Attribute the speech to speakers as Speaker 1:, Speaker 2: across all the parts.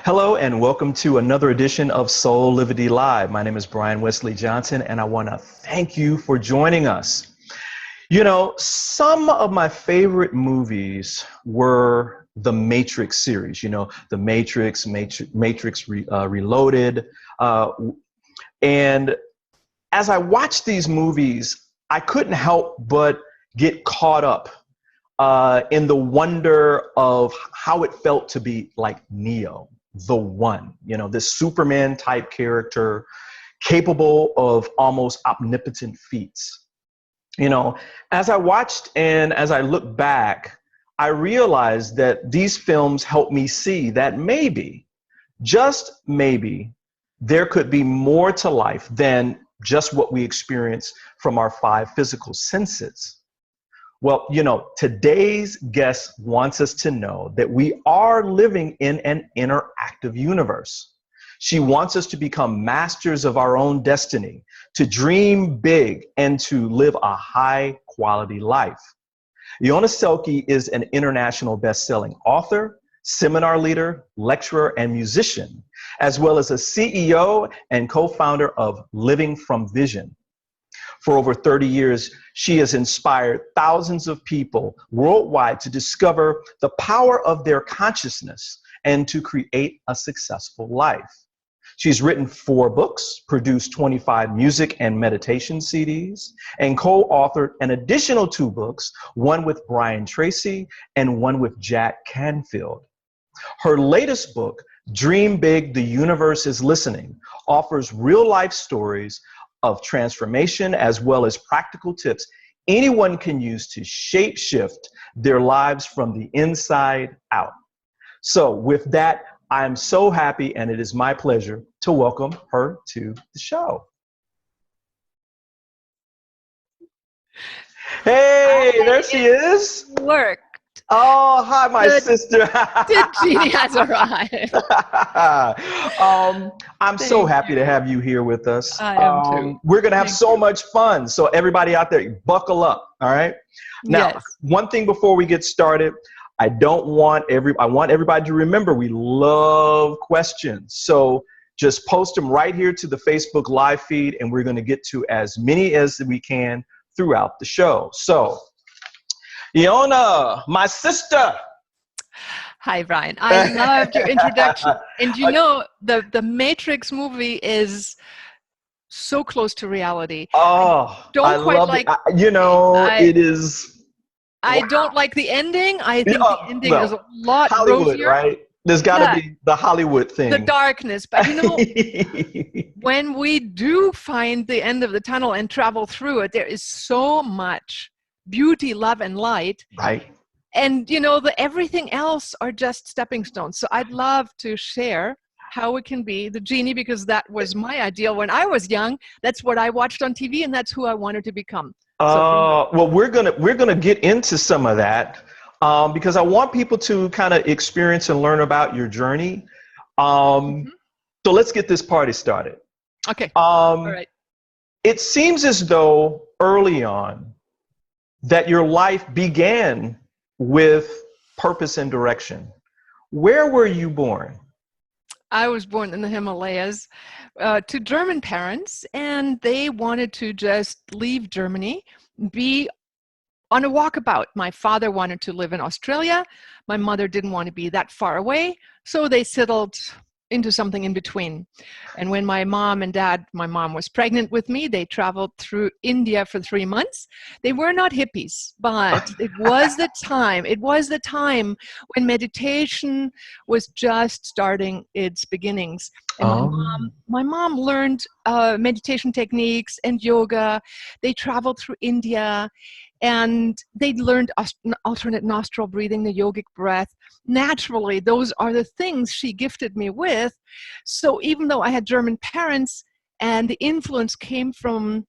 Speaker 1: Hello and welcome to another edition of Soulivity Live. My name is Brian Wesley Johnson and I want to thank you for joining us. You know, some of my favorite movies were the Matrix series, the Matrix Reloaded. And as I watched these movies, I couldn't help but get caught up in the wonder of how it felt to be like Neo, the one, this Superman type character capable of almost omnipotent feats. As I watched and as I look back, I realized that these films helped me see that maybe, just maybe, there could be more to life than just what we experience from our five physical senses. Well, today's guest wants us to know that we are living in an interactive universe. She wants us to become masters of our own destiny, to dream big, and to live a high quality life. Ilona Selke is an international best-selling author, seminar leader, lecturer, and musician, as well as a CEO and co-founder of Living from Vision. For over 30 years, she has inspired thousands of people worldwide to discover the power of their consciousness and to create a successful life. She's written 4 books, produced 25 music and meditation CDs, and co-authored an additional 2 books, one with Brian Tracy and one with Jack Canfield. Her latest book, Dream Big, The Universe is Listening, offers real-life stories of transformation as well as practical tips anyone can use to shapeshift their lives from the inside out. So with that, I'm so happy and it is my pleasure to welcome her to the show. Hey, there she is.
Speaker 2: Worked.
Speaker 1: Oh, hi, my sister.
Speaker 2: The genie has arrived.
Speaker 1: I'm so happy to have you here with us.
Speaker 2: I am too.
Speaker 1: We're going to have so much fun. So everybody out there, buckle up. All right. Now,
Speaker 2: Yes.
Speaker 1: One thing before we get started, I want everybody to remember we love questions. So just post them right here to the Facebook live feed, and we're going to get to as many as we can throughout the show. So, Ilona, my sister.
Speaker 2: Hi, Brian. I loved your introduction. And the Matrix movie is so close to reality.
Speaker 1: Oh, I love it. It is.
Speaker 2: I don't like the ending. I think the ending is a lot
Speaker 1: Hollywood,
Speaker 2: rosier.
Speaker 1: right? There's got to be the Hollywood thing.
Speaker 2: The darkness. But when we do find the end of the tunnel and travel through it, there is so much beauty, love, and light.
Speaker 1: Right.
Speaker 2: And everything else are just stepping stones. So I'd love to share how it can be the genie, because that was my ideal when I was young. That's what I watched on TV, and that's who I wanted to become.
Speaker 1: Well, we're gonna get into some of that because I want people to kind of experience and learn about your journey. So let's get this party started.
Speaker 2: Okay. All right.
Speaker 1: It seems as though early on that your life began with purpose and direction. Where were you born?
Speaker 2: I was born in the Himalayas to German parents, and they wanted to just leave Germany, be on a walkabout. My father wanted to live in Australia. My mother didn't want to be that far away, so they settled into something in between. And when my mom was pregnant with me, they traveled through India for 3 months. They were not hippies, but it was the time when meditation was just starting its beginnings. And my mom learned meditation techniques and yoga. They traveled through India, and they learned alternate nostril breathing, the yogic breath. Naturally, those are the things she gifted me with. So even though I had German parents and the influence came from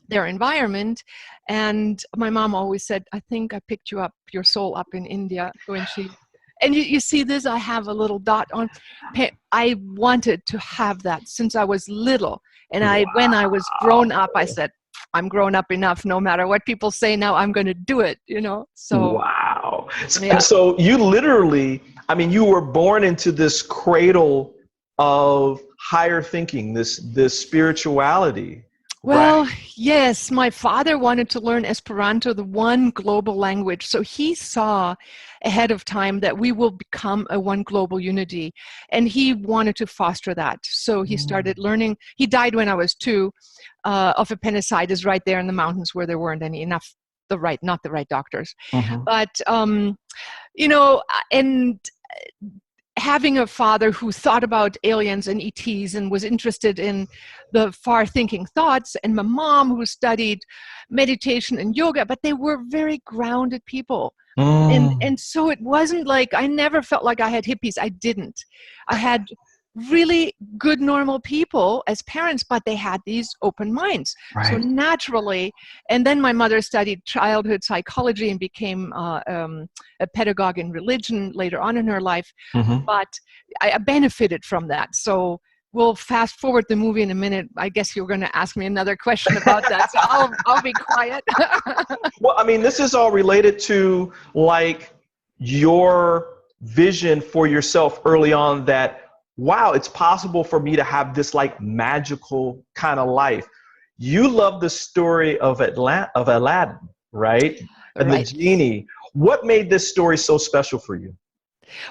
Speaker 2: their environment, and my mom always said, I think I picked your soul up in India when she... And you see this, I have a little dot on. I wanted to have that since I was little. And when I was grown up, I said, I'm grown up enough, no matter what people say now, I'm going to do it, So
Speaker 1: wow.
Speaker 2: Yeah.
Speaker 1: So you literally I mean, you were born into this cradle of higher thinking, this spirituality, right?
Speaker 2: Well, yes, my father wanted to learn Esperanto, the one global language. So he saw ahead of time that we will become a one global unity. And he wanted to foster that. So he started learning. He died when I was 2 of appendicitis right there in the mountains where there weren't not the right doctors.
Speaker 1: Mm-hmm.
Speaker 2: But, and having a father who thought about aliens and ETs and was interested in the far-thinking thoughts, and my mom who studied meditation and yoga, but they were very grounded people. And so it wasn't like, I never felt like I had hippies. I didn't. I had really good, normal people as parents, but they had these open minds.
Speaker 1: Right.
Speaker 2: So naturally, and then my mother studied childhood psychology and became a pedagogue in religion later on in her life.
Speaker 1: Mm-hmm.
Speaker 2: But I benefited from that. So we'll fast forward the movie in a minute. I guess you're going to ask me another question about that, so I'll be quiet.
Speaker 1: Well, I mean, this is all related to like your vision for yourself early on that, wow, it's possible for me to have this like magical kind of life. You love the story of Aladdin, right? And
Speaker 2: Right.
Speaker 1: the genie. What made this story so special for you?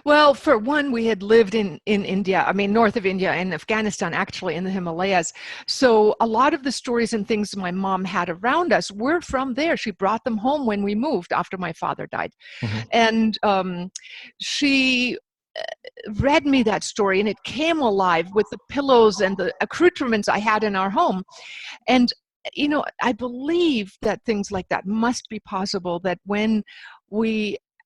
Speaker 2: Well, for one, we had lived in India, I mean, north of India and Afghanistan, actually, in the Himalayas. So a lot of the stories and things my mom had around us were from there. She brought them home when we moved after my father died.
Speaker 1: Mm-hmm.
Speaker 2: And she read me that story, and it came alive with the pillows and the accoutrements I had in our home. And, I believe that things like that must be possible, that when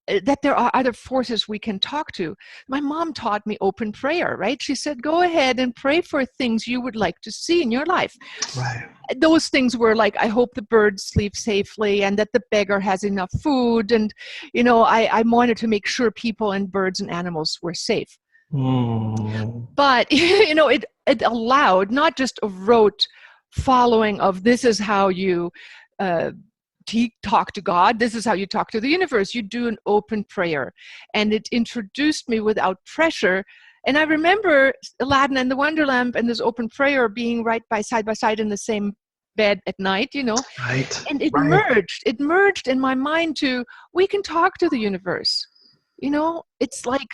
Speaker 2: that there are other forces we can talk to. My mom taught me open prayer, right? She said, go ahead and pray for things you would like to see in your life.
Speaker 1: Right.
Speaker 2: Those things were like, I hope the birds sleep safely and that the beggar has enough food. And, I wanted to make sure people and birds and animals were safe. But, it allowed not just a rote following of this is how you talk to God, this is how you talk to the universe. You do an open prayer. And it introduced me without pressure. And I remember Aladdin and the Wonder Lamp and this open prayer being right by side in the same bed at night,
Speaker 1: Right.
Speaker 2: And it
Speaker 1: Right.
Speaker 2: merged in my mind to, we can talk to the universe. It's like,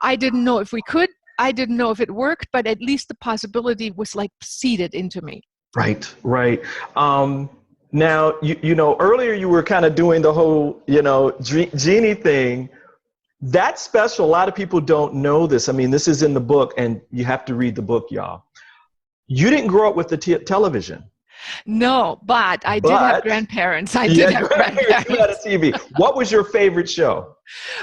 Speaker 2: I didn't know if we could, I didn't know if it worked, but at least the possibility was like seeded into me.
Speaker 1: Right. Right. Now, earlier you were kind of doing the whole, genie thing. That's special. A lot of people don't know this. I mean, this is in the book, and you have to read the book, y'all. You didn't grow up with the television.
Speaker 2: No, but I did have grandparents. I
Speaker 1: You
Speaker 2: did
Speaker 1: had
Speaker 2: have
Speaker 1: grandparents who had a
Speaker 2: grandparents.
Speaker 1: TV. What was your favorite show?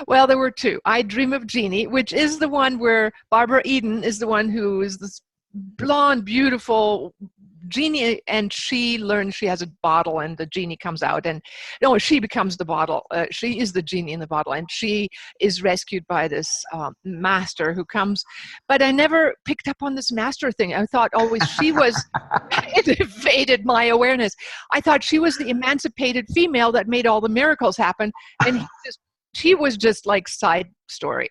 Speaker 2: Well, there were 2. I Dream of Jeannie, which is the one where Barbara Eden is the one who is this blonde, beautiful genie, and she learns she has a bottle, and the genie comes out, and no, she becomes the bottle. She is the genie in the bottle, and she is rescued by this master who comes. But I never picked up on this master thing. I thought always she was. It evaded my awareness. I thought she was the emancipated female that made all the miracles happen, and she was just like side story,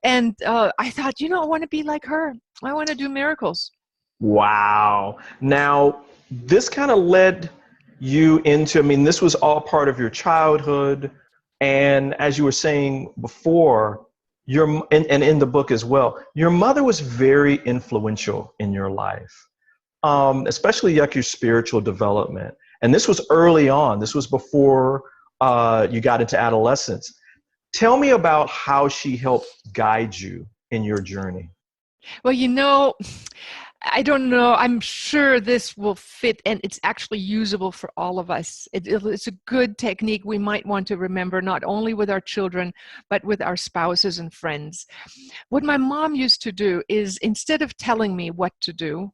Speaker 2: And I thought, I want to be like her. I want to do miracles.
Speaker 1: Wow. Now, this kind of led you into, I mean, this was all part of your childhood. And as you were saying before, and in the book as well, your mother was very influential in your life, especially like your spiritual development. And this was early on. This was before you got into adolescence. Tell me about how she helped guide you in your journey.
Speaker 2: Well, I don't know. I'm sure this will fit, and it's actually usable for all of us. It's a good technique we might want to remember, not only with our children, but with our spouses and friends. What my mom used to do is, instead of telling me what to do,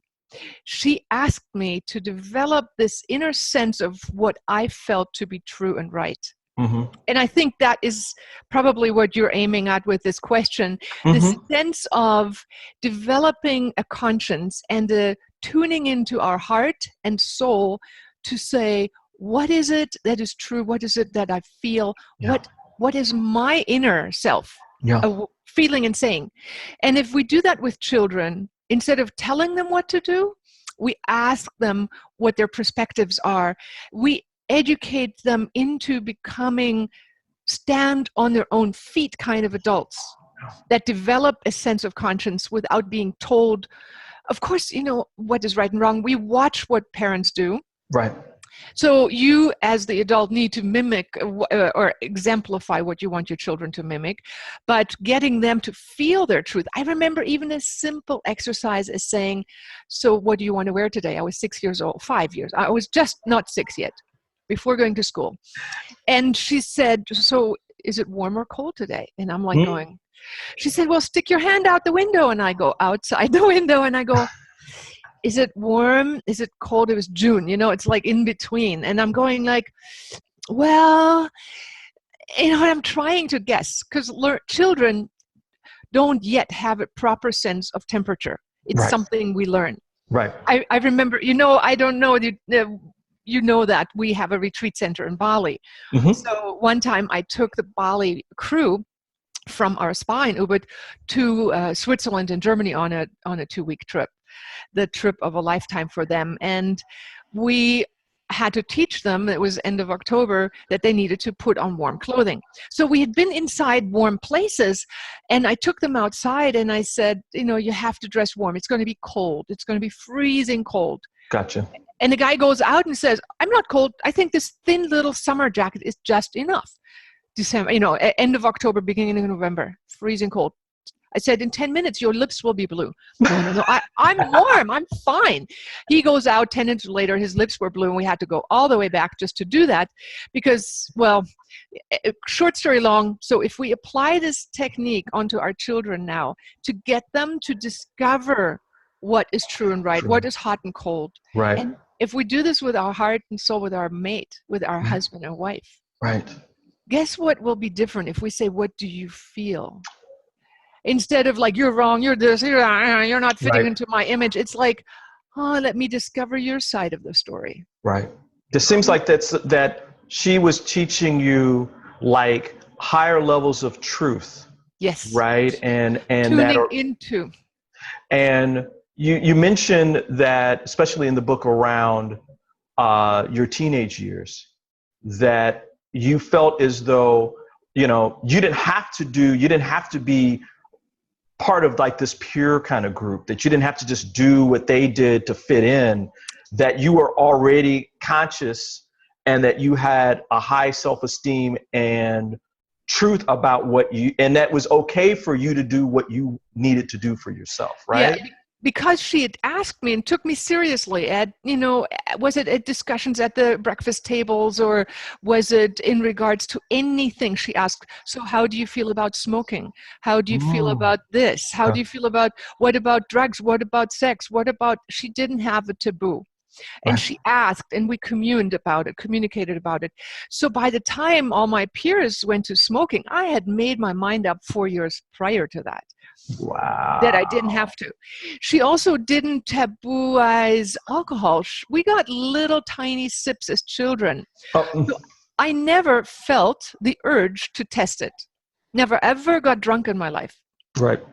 Speaker 2: she asked me to develop this inner sense of what I felt to be true and right.
Speaker 1: Mm-hmm.
Speaker 2: And I think that is probably what you're aiming at with this question, this sense of developing a conscience and tuning into our heart and soul to say, what is it that is true? What is it that I feel?
Speaker 1: Yeah.
Speaker 2: What is my inner self?
Speaker 1: Yeah.
Speaker 2: Feeling and saying. And if we do that with children, instead of telling them what to do, we ask them what their perspectives are. We educate them into becoming stand on their own feet kind of adults that develop a sense of conscience without being told. Of course, you know what is right and wrong. We watch what parents do.
Speaker 1: Right.
Speaker 2: So you, as the adult, need to mimic or exemplify what you want your children to mimic, but getting them to feel their truth. I remember even a simple exercise as saying, so what do you want to wear today? I was 6 years old, 5 years. I was just not 6 yet, before going to school. And she said, so is it warm or cold today? And I'm like going, she said, well, stick your hand out the window. And I go outside the window and I go, is it warm? Is it cold? It was June, you know, it's like in between. And I'm going like, well, you know, I'm trying to guess because children don't yet have a proper sense of temperature. It's something we learn.
Speaker 1: Right.
Speaker 2: I remember, you know, I don't know, you know that we have a retreat center in Bali. So one time I took the Bali crew from our spa in Ubud to Switzerland and Germany on a 2-week trip, the trip of a lifetime for them. And we had to teach them, it was end of October, that they needed to put on warm clothing. So we had been inside warm places and I took them outside and I said, you know, you have to dress warm. It's going to be cold. It's going to be freezing cold.
Speaker 1: Gotcha. And
Speaker 2: the guy goes out and says, I'm not cold. I think this thin little summer jacket is just enough. December, you know, end of October, beginning of November, freezing cold. I said, in 10 minutes, your lips will be blue. No, I'm warm. I'm fine. He goes out 10 minutes later, his lips were blue, and we had to go all the way back just to do that because, well, short story long, so if we apply this technique onto our children now to get them to discover what is true and right, what is hot and cold.
Speaker 1: Right.
Speaker 2: And if we do this with our heart and soul, with our mate, with our husband and wife.
Speaker 1: Right.
Speaker 2: Guess what will be different if we say, what do you feel? Instead of like, you're wrong, you're this, you're not fitting into my image. It's like, oh, let me discover your side of the story.
Speaker 1: Right. It seems like that she was teaching you like higher levels of truth.
Speaker 2: Yes.
Speaker 1: Right. And
Speaker 2: tuning
Speaker 1: that are,
Speaker 2: into.
Speaker 1: And you mentioned that, especially in the book around your teenage years, that you felt as though, you know, you didn't have to be part of like this pure kind of group, that you didn't have to just do what they did to fit in, that you were already conscious and that you had a high self-esteem and truth about what you, and that was okay for you to do what you needed to do for yourself, right?
Speaker 2: Yeah. Because she had asked me and took me seriously at, you know, was it at discussions at the breakfast tables or was it in regards to anything? She asked, so how do you feel about smoking? How do you feel about this? How do you feel about, what about drugs? What about sex? What about, she didn't have a taboo. And she asked and we communicated about it. So by the time all my peers went to smoking, I had made my mind up 4 years prior to that.
Speaker 1: Wow.
Speaker 2: That I didn't have to. She also didn't tabooize alcohol. We got little tiny sips as children. So I never felt the urge to test it. Never ever got drunk in my life.
Speaker 1: Right.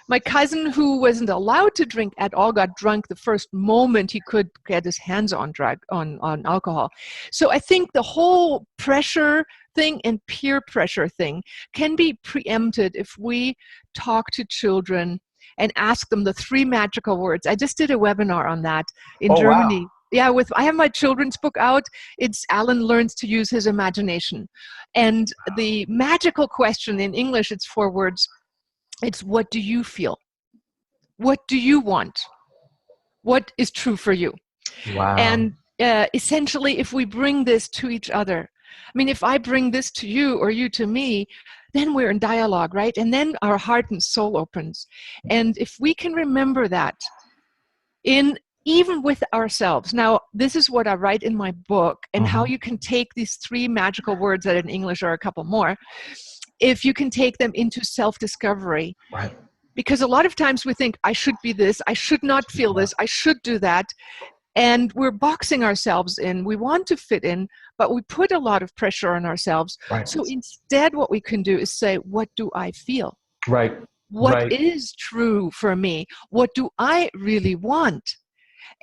Speaker 2: My cousin, who wasn't allowed to drink at all, got drunk the first moment he could get his hands on alcohol. So I think the whole pressure thing and peer pressure thing can be preempted if we talk to children and ask them the 3 magical words. I just did a webinar on that in Germany. Wow. Yeah, I have my children's book out. It's Alan Learns to Use His Imagination. And the magical question in English, it's 4 words. It's, what do you feel? What do you want? What is true for you?
Speaker 1: Wow.
Speaker 2: And essentially, if we bring this to each other, I mean, if I bring this to you or you to me, then we're in dialogue, right? And then our heart and soul opens. And if we can remember that even with ourselves. Now, this is what I write in my book and how you can take these 3 magical words that in English are a couple more, if you can take them into self-discovery.
Speaker 1: Right.
Speaker 2: Because a lot of times we think, I should be this, I should not feel this, I should do that. And we're boxing ourselves in. We want to fit in, but we put a lot of pressure on ourselves.
Speaker 1: Right.
Speaker 2: So instead, what we can do is say, what do I feel?
Speaker 1: Right.
Speaker 2: What
Speaker 1: Right.
Speaker 2: is true for me? What do I really want?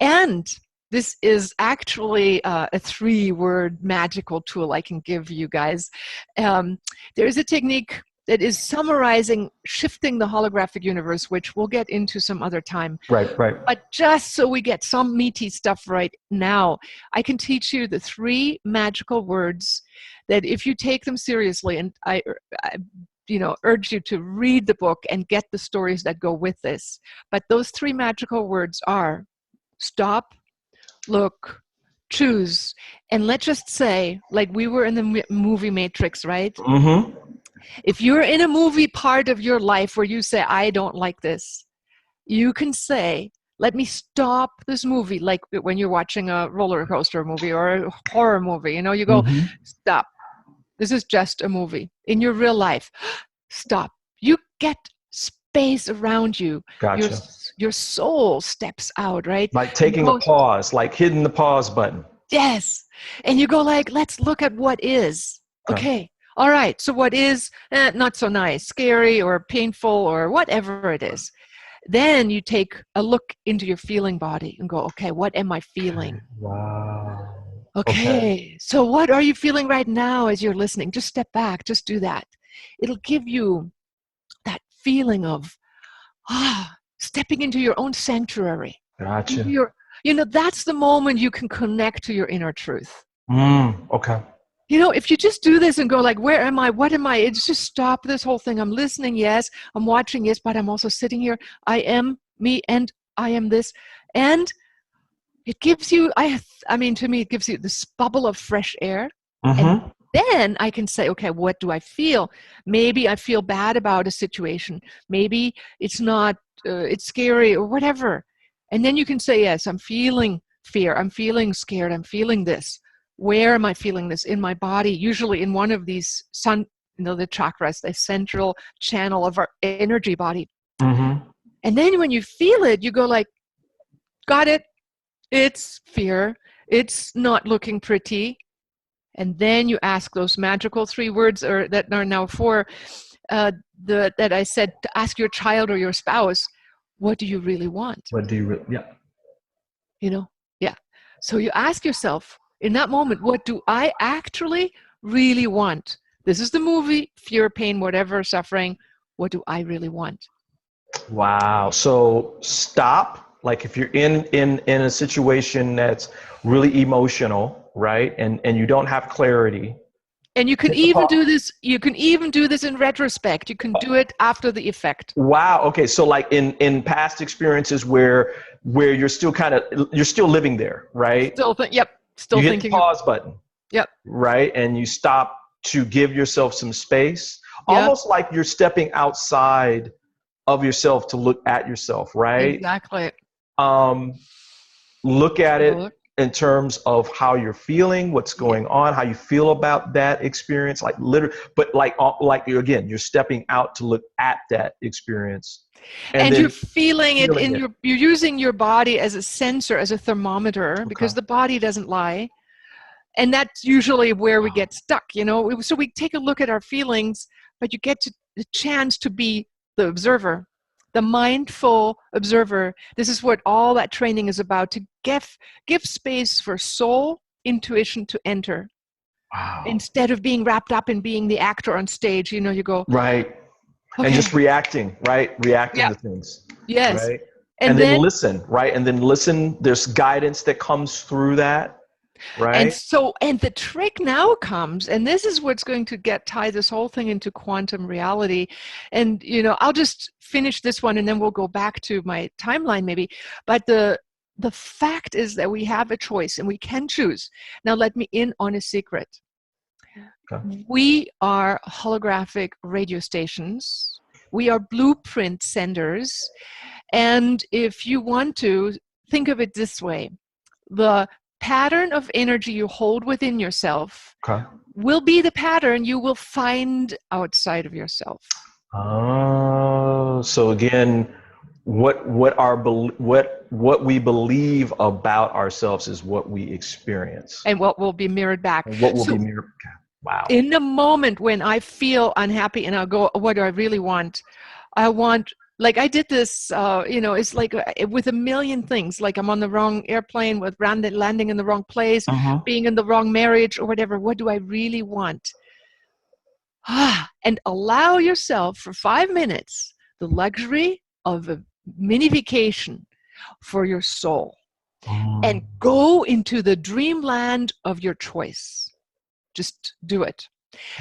Speaker 2: And this is actually a 3-word magical tool I can give you guys. There's a technique that is summarizing shifting the holographic universe, which we'll get into some other time.
Speaker 1: Right. Right.
Speaker 2: But just so we get some meaty stuff right now, I can teach you the 3 magical words that if you take them seriously, and I urge you to read the book and get the stories that go with this. But those 3 magical words are stop, look, choose. And let's just say, like we were in the movie Matrix, right?
Speaker 1: Mm-hmm.
Speaker 2: If you're in a movie part of your life where you say, I don't like this, you can say, let me stop this movie. Like when you're watching a roller coaster movie or a horror movie, you go,
Speaker 1: Mm-hmm.
Speaker 2: stop. This is just a movie. In your real life, stop. You get space around you.
Speaker 1: Gotcha.
Speaker 2: Your soul steps out, right?
Speaker 1: Like taking a pause, like hitting the pause button.
Speaker 2: Yes. And you go like, let's look at what is. Okay. All right. So what is not so nice, scary or painful or whatever it is. Then you take a look into your feeling body and go, okay, what am I feeling?
Speaker 1: Wow.
Speaker 2: Okay. So what are you feeling right now as you're listening? Just step back. Just do that. It'll give you that feeling of, stepping into your own sanctuary.
Speaker 1: Gotcha.
Speaker 2: That's the moment you can connect to your inner truth.
Speaker 1: Okay.
Speaker 2: If you just do this and go like, where am I? What am I? It's just stop this whole thing. I'm listening, yes. I'm watching, yes, but I'm also sitting here. I am me and I am this. And it gives you, to me, it gives you this bubble of fresh air.
Speaker 1: Mm-hmm.
Speaker 2: And then I can say, okay, what do I feel? Maybe I feel bad about a situation. Maybe it's not, it's scary or whatever. And then you can say, yes, I'm feeling fear. I'm feeling scared. I'm feeling this. Where am I feeling this? In my body, usually in one of these the chakras, the central channel of our energy body.
Speaker 1: Mm-hmm.
Speaker 2: And then when you feel it, you go like, got it. It's fear. It's not looking pretty. And then you ask those magical 3 words, or that are now 4, that I said to ask your child or your spouse, what do you really want?
Speaker 1: What do you? Yeah.
Speaker 2: Yeah. So you ask yourself in that moment, what do I actually really want? This is the movie, fear, pain, whatever, suffering. What do I really want?
Speaker 1: Wow. So stop. Like if you're in a situation that's really emotional, right? And you don't have clarity.
Speaker 2: And you can even do this. You can even do this in retrospect. You can do it after the effect.
Speaker 1: Wow. Okay. So like in past experiences where you're still you're still living there, right?
Speaker 2: Still
Speaker 1: you hit
Speaker 2: thinking.
Speaker 1: The pause button.
Speaker 2: Yep.
Speaker 1: Right. And you stop to give yourself some space, almost like you're stepping outside of yourself to look at yourself, right?
Speaker 2: Exactly.
Speaker 1: Look at it in terms of how you're feeling, what's going on, how you feel about that experience, like literally, but like you're stepping out to look at that experience.
Speaker 2: And you're feeling it you're using your body as a sensor, as a thermometer, because the body doesn't lie. And that's usually where we get stuck, So we take a look at our feelings, but you get the chance to be the observer, the mindful observer. This is what all that training is about, to give space for soul intuition to enter.
Speaker 1: Wow.
Speaker 2: Instead of being wrapped up in being the actor on stage, you go.
Speaker 1: Right. Okay. And just reacting, right? Reacting to things.
Speaker 2: Yes.
Speaker 1: Right. And then listen, right? And then listen, there's guidance that comes through that. Right.
Speaker 2: And the trick now comes, and this is what's going to tie this whole thing into quantum reality. And, I'll just finish this one and then we'll go back to my timeline maybe. But the fact is that we have a choice and we can choose. Now, let me in on a secret. Okay. We are holographic radio stations. We are blueprint senders. And if you want to think of it this way, the pattern of energy you hold within yourself will be the pattern you will find outside of yourself.
Speaker 1: Oh, so again, what we believe about ourselves is what we experience,
Speaker 2: and what will be mirrored back.
Speaker 1: And what will be mirrored. Wow.
Speaker 2: In the moment when I feel unhappy and I'll go, what do I really want? I want, like I did this, it's like with a million things, like I'm on the wrong airplane with landing in the wrong place, being in the wrong marriage or whatever. What do I really want? And allow yourself for 5 minutes the luxury of a mini vacation for your soul and go into the dreamland of your choice. Just do it.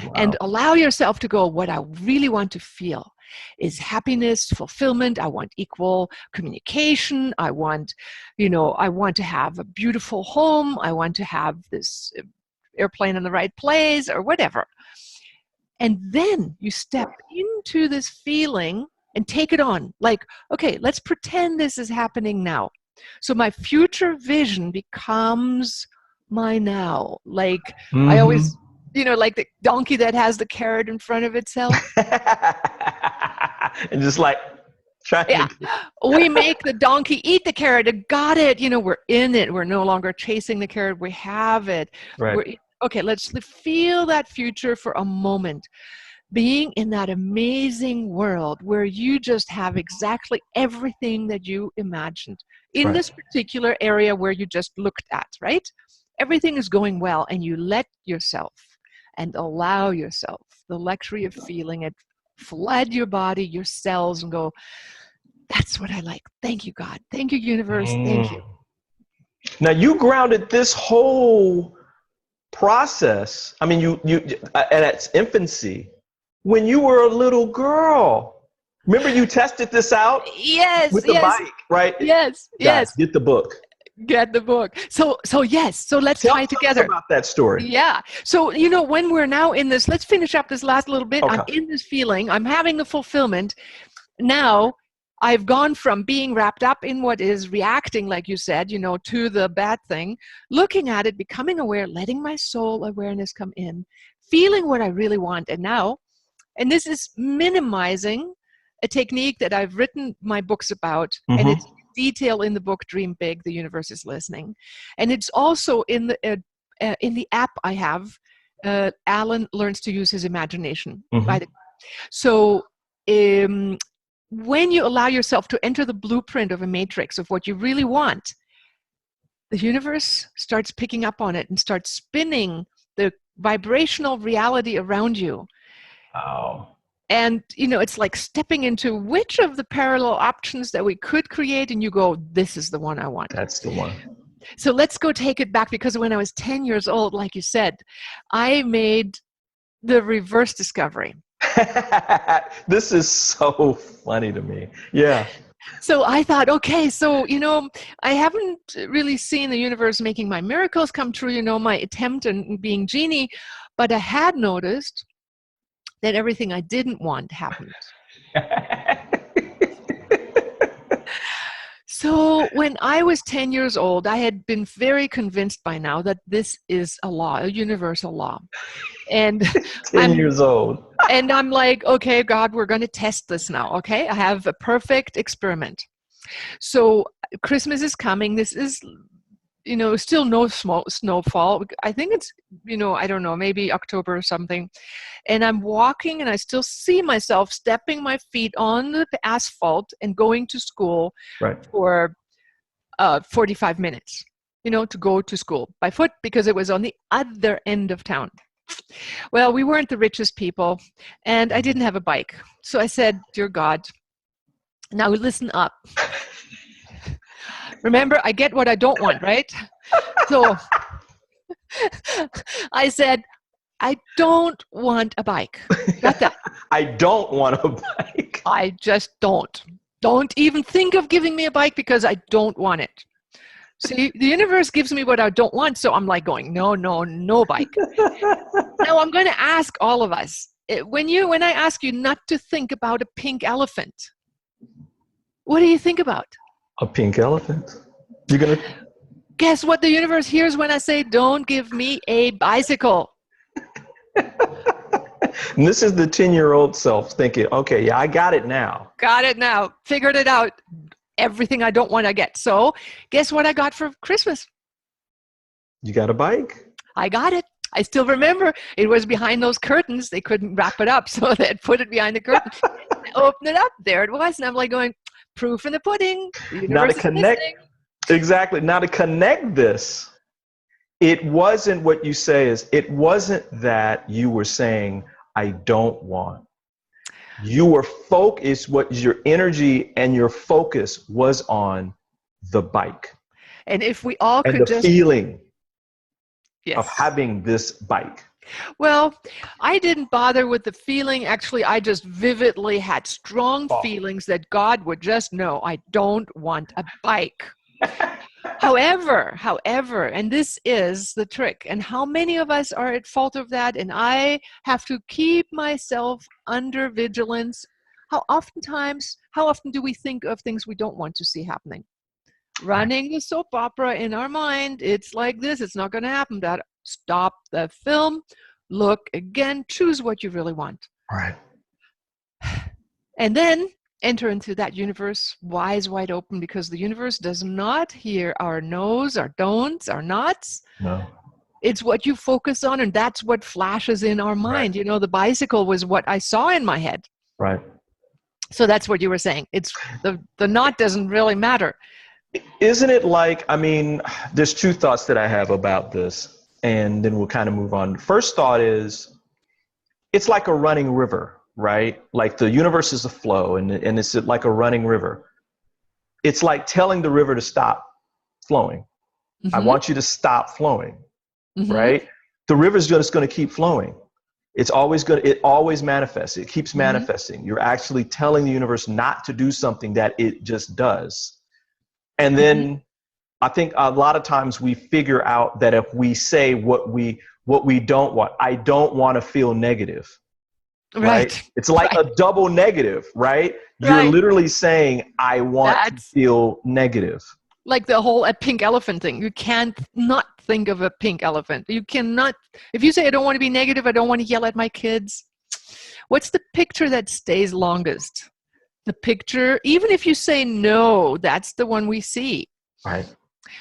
Speaker 2: Wow. And allow yourself to go, what I really want to feel is happiness, fulfillment. I want equal communication. I want to have a beautiful home. I want to have this airplane in the right place or whatever. And then you step into this feeling and take it on. Like, okay, let's pretend this is happening now. So my future vision becomes my now. Like I always, like the donkey that has the carrot in front of itself.
Speaker 1: And just like trying to...
Speaker 2: We make the donkey eat the carrot. Got it. We're in it. We're no longer chasing the carrot. We have it.
Speaker 1: Right.
Speaker 2: Okay, let's feel that future for a moment. Being in that amazing world where you just have exactly everything that you imagined in this particular area where you just looked at, right? Everything is going well, and you let yourself and allow yourself the luxury of feeling it flood your body, your cells, and go, that's what I like. Thank you, God. Thank you, universe. Thank you.
Speaker 1: Now, you grounded this whole process, I mean, you at its infancy, when you were a little girl. Remember, you tested this out?
Speaker 2: Yes.
Speaker 1: With the bike, right?
Speaker 2: Yes.
Speaker 1: Guys, get the book.
Speaker 2: Get the book. So yes. So let's tie together.
Speaker 1: Tell us about that story.
Speaker 2: Yeah. So, when we're now in this, let's finish up this last little bit. Okay. I'm in this feeling. I'm having the fulfillment. Now, I've gone from being wrapped up in what is reacting, like you said, to the bad thing, looking at it, becoming aware, letting my soul awareness come in, feeling what I really want. And now, and this is minimizing a technique that I've written my books about, and it's detail in the book, Dream Big, The Universe is Listening. And it's also in the app I have, Alan Learns to Use His Imagination. So, when you allow yourself to enter the blueprint of a matrix of what you really want, the universe starts picking up on it and starts spinning the vibrational reality around you.
Speaker 1: Wow.
Speaker 2: And, it's like stepping into which of the parallel options that we could create, and you go, this is the one I want.
Speaker 1: That's the one.
Speaker 2: So let's go take it back, because when I was 10 years old, like you said, I made the reverse discovery.
Speaker 1: This is so funny to me. Yeah.
Speaker 2: So I thought, okay, so, I haven't really seen the universe making my miracles come true, my attempt in being genie, but I had noticed that everything I didn't want happened. So when I was 10 years old, I had been very convinced by now that this is a law, a universal law. And
Speaker 1: 10 years old.
Speaker 2: And I'm like, okay, God, we're going to test this now. Okay. I have a perfect experiment. So Christmas is coming. This is, still no snowfall. I think it's, I don't know, maybe October or something. And I'm walking, and I still see myself stepping my feet on the asphalt and going to school for 45 minutes, to go to school by foot, because it was on the other end of town. Well, we weren't the richest people, and I didn't have a bike. So I said, dear God, now listen up. Remember, I get what I don't want, right? So I said, I don't want a bike. Got that?
Speaker 1: I don't want a bike.
Speaker 2: I just don't. Don't even think of giving me a bike, because I don't want it. See, the universe gives me what I don't want, so I'm like going, no bike. Now I'm going to ask all of us, when I ask you not to think about a pink elephant, what do you think about?
Speaker 1: A pink elephant. You're going to...
Speaker 2: Guess what the universe hears when I say, don't give me a bicycle?
Speaker 1: And this is the 10-year-old self thinking, okay, yeah, I got it now.
Speaker 2: Got it now. Figured it out. Everything I don't want to get. So guess what I got for Christmas?
Speaker 1: You got a bike?
Speaker 2: I got it. I still remember it was behind those curtains. They couldn't wrap it up, so they had put it behind the curtains. opened it up. There it was. And I'm like going, proof in the pudding. The
Speaker 1: Now to
Speaker 2: universe is
Speaker 1: connect,
Speaker 2: listening.
Speaker 1: exactly. Now to connect this, it wasn't what you say is, it wasn't that you were saying, I don't want. You were focused, what your energy and your focus was on the bike
Speaker 2: And if we all
Speaker 1: and
Speaker 2: could
Speaker 1: the
Speaker 2: just,
Speaker 1: feeling of
Speaker 2: yes.
Speaker 1: having this bike.
Speaker 2: Well, I didn't bother with the feeling. Actually, I just vividly had strong
Speaker 1: Oh.
Speaker 2: feelings that God would just know I don't want a bike. However, and this is the trick, and how many of us are at fault of that, and I have to keep myself under vigilance. How often do we think of things we don't want to see happening? Running the soap opera in our mind, it's like this, it's not going to happen. That stop the film, look again, choose what you really want.
Speaker 1: Right.
Speaker 2: And then enter into that universe, eyes wide open, because the universe does not hear our no's, our don'ts, our nots.
Speaker 1: No.
Speaker 2: It's what you focus on, and that's what flashes in our mind.
Speaker 1: Right.
Speaker 2: You know, the bicycle was what I saw in my head.
Speaker 1: Right.
Speaker 2: So that's what you were saying. It's the knot doesn't really matter.
Speaker 1: Isn't it like, I mean, there's two thoughts that I have about this, and then we'll kind of move on. First thought is, it's like a running river, right? Like the universe is a flow, and it's like a running river. It's like telling the river to stop flowing.
Speaker 2: Mm-hmm.
Speaker 1: I want you to stop flowing,
Speaker 2: Mm-hmm.
Speaker 1: right? The river's just going to keep flowing. It always manifests. It keeps manifesting. You're actually telling the universe not to do something that it just does. And then I think a lot of times we figure out that if we say what we don't want, I don't want to feel negative. Right? It's like a double negative, right? You're literally saying, I want to feel negative.
Speaker 2: Like the whole pink elephant thing. You can't not think of a pink elephant. You cannot, if you say, I don't want to be negative, I don't want to yell at my kids. What's the picture that stays longest? The picture, even if you say no, that's the one we see.
Speaker 1: Right.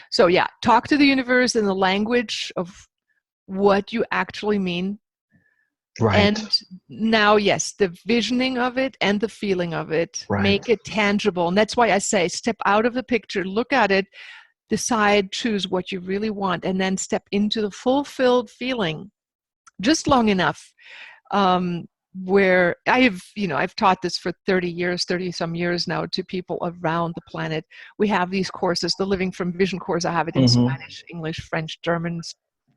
Speaker 2: So yeah, talk to the universe in the language of what you actually mean.
Speaker 1: Right.
Speaker 2: And now, yes, the visioning of it and the feeling of it, make it tangible. And that's why I say, step out of the picture, look at it, decide, choose what you really want, and then step into the fulfilled feeling just long enough. Where I've taught this for 30 some years now to people around the planet. We have these courses, the Living from Vision course. I have it in Spanish, English, French, German,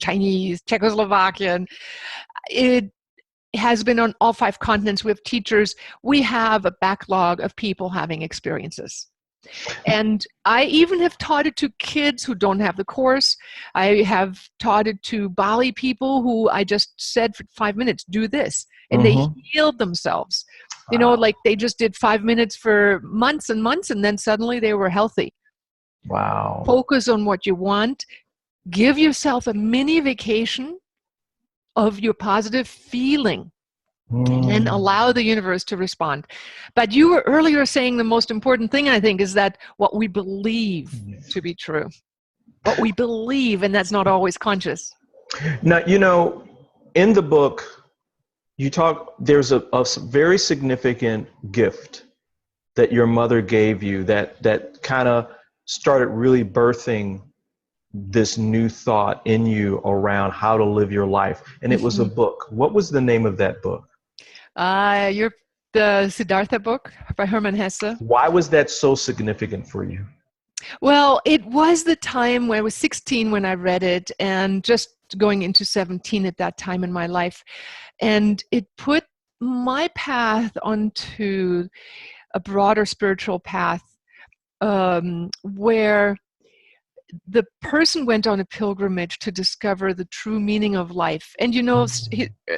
Speaker 2: Chinese, Czechoslovakian. It has been on all 5 continents. We have teachers. We have a backlog of people having experiences. And I even have taught it to kids who don't have the course. I have taught it to Bali people who I just said for 5 minutes, do this. And they healed themselves. You know, like they just did 5 minutes for months and months, and then suddenly they were healthy.
Speaker 1: Wow.
Speaker 2: Focus on what you want. Give yourself a mini vacation of your positive feeling. And then allow the universe to respond. But you were earlier saying the most important thing, I think, is that what we believe to be true. What we believe, and that's not always conscious.
Speaker 1: Now, you know, in the book, you talk, there's a very significant gift that your mother gave you that kind of started really birthing this new thought in you around how to live your life. And it was a book. What was the name of that book?
Speaker 2: The Siddhartha book by Hermann Hesse.
Speaker 1: Why was that so significant for you?
Speaker 2: Well, it was the time when I was 16 when I read it, and just going into 17 at that time in my life. And it put my path onto a broader spiritual path, where the person went on a pilgrimage to discover the true meaning of life. And you know,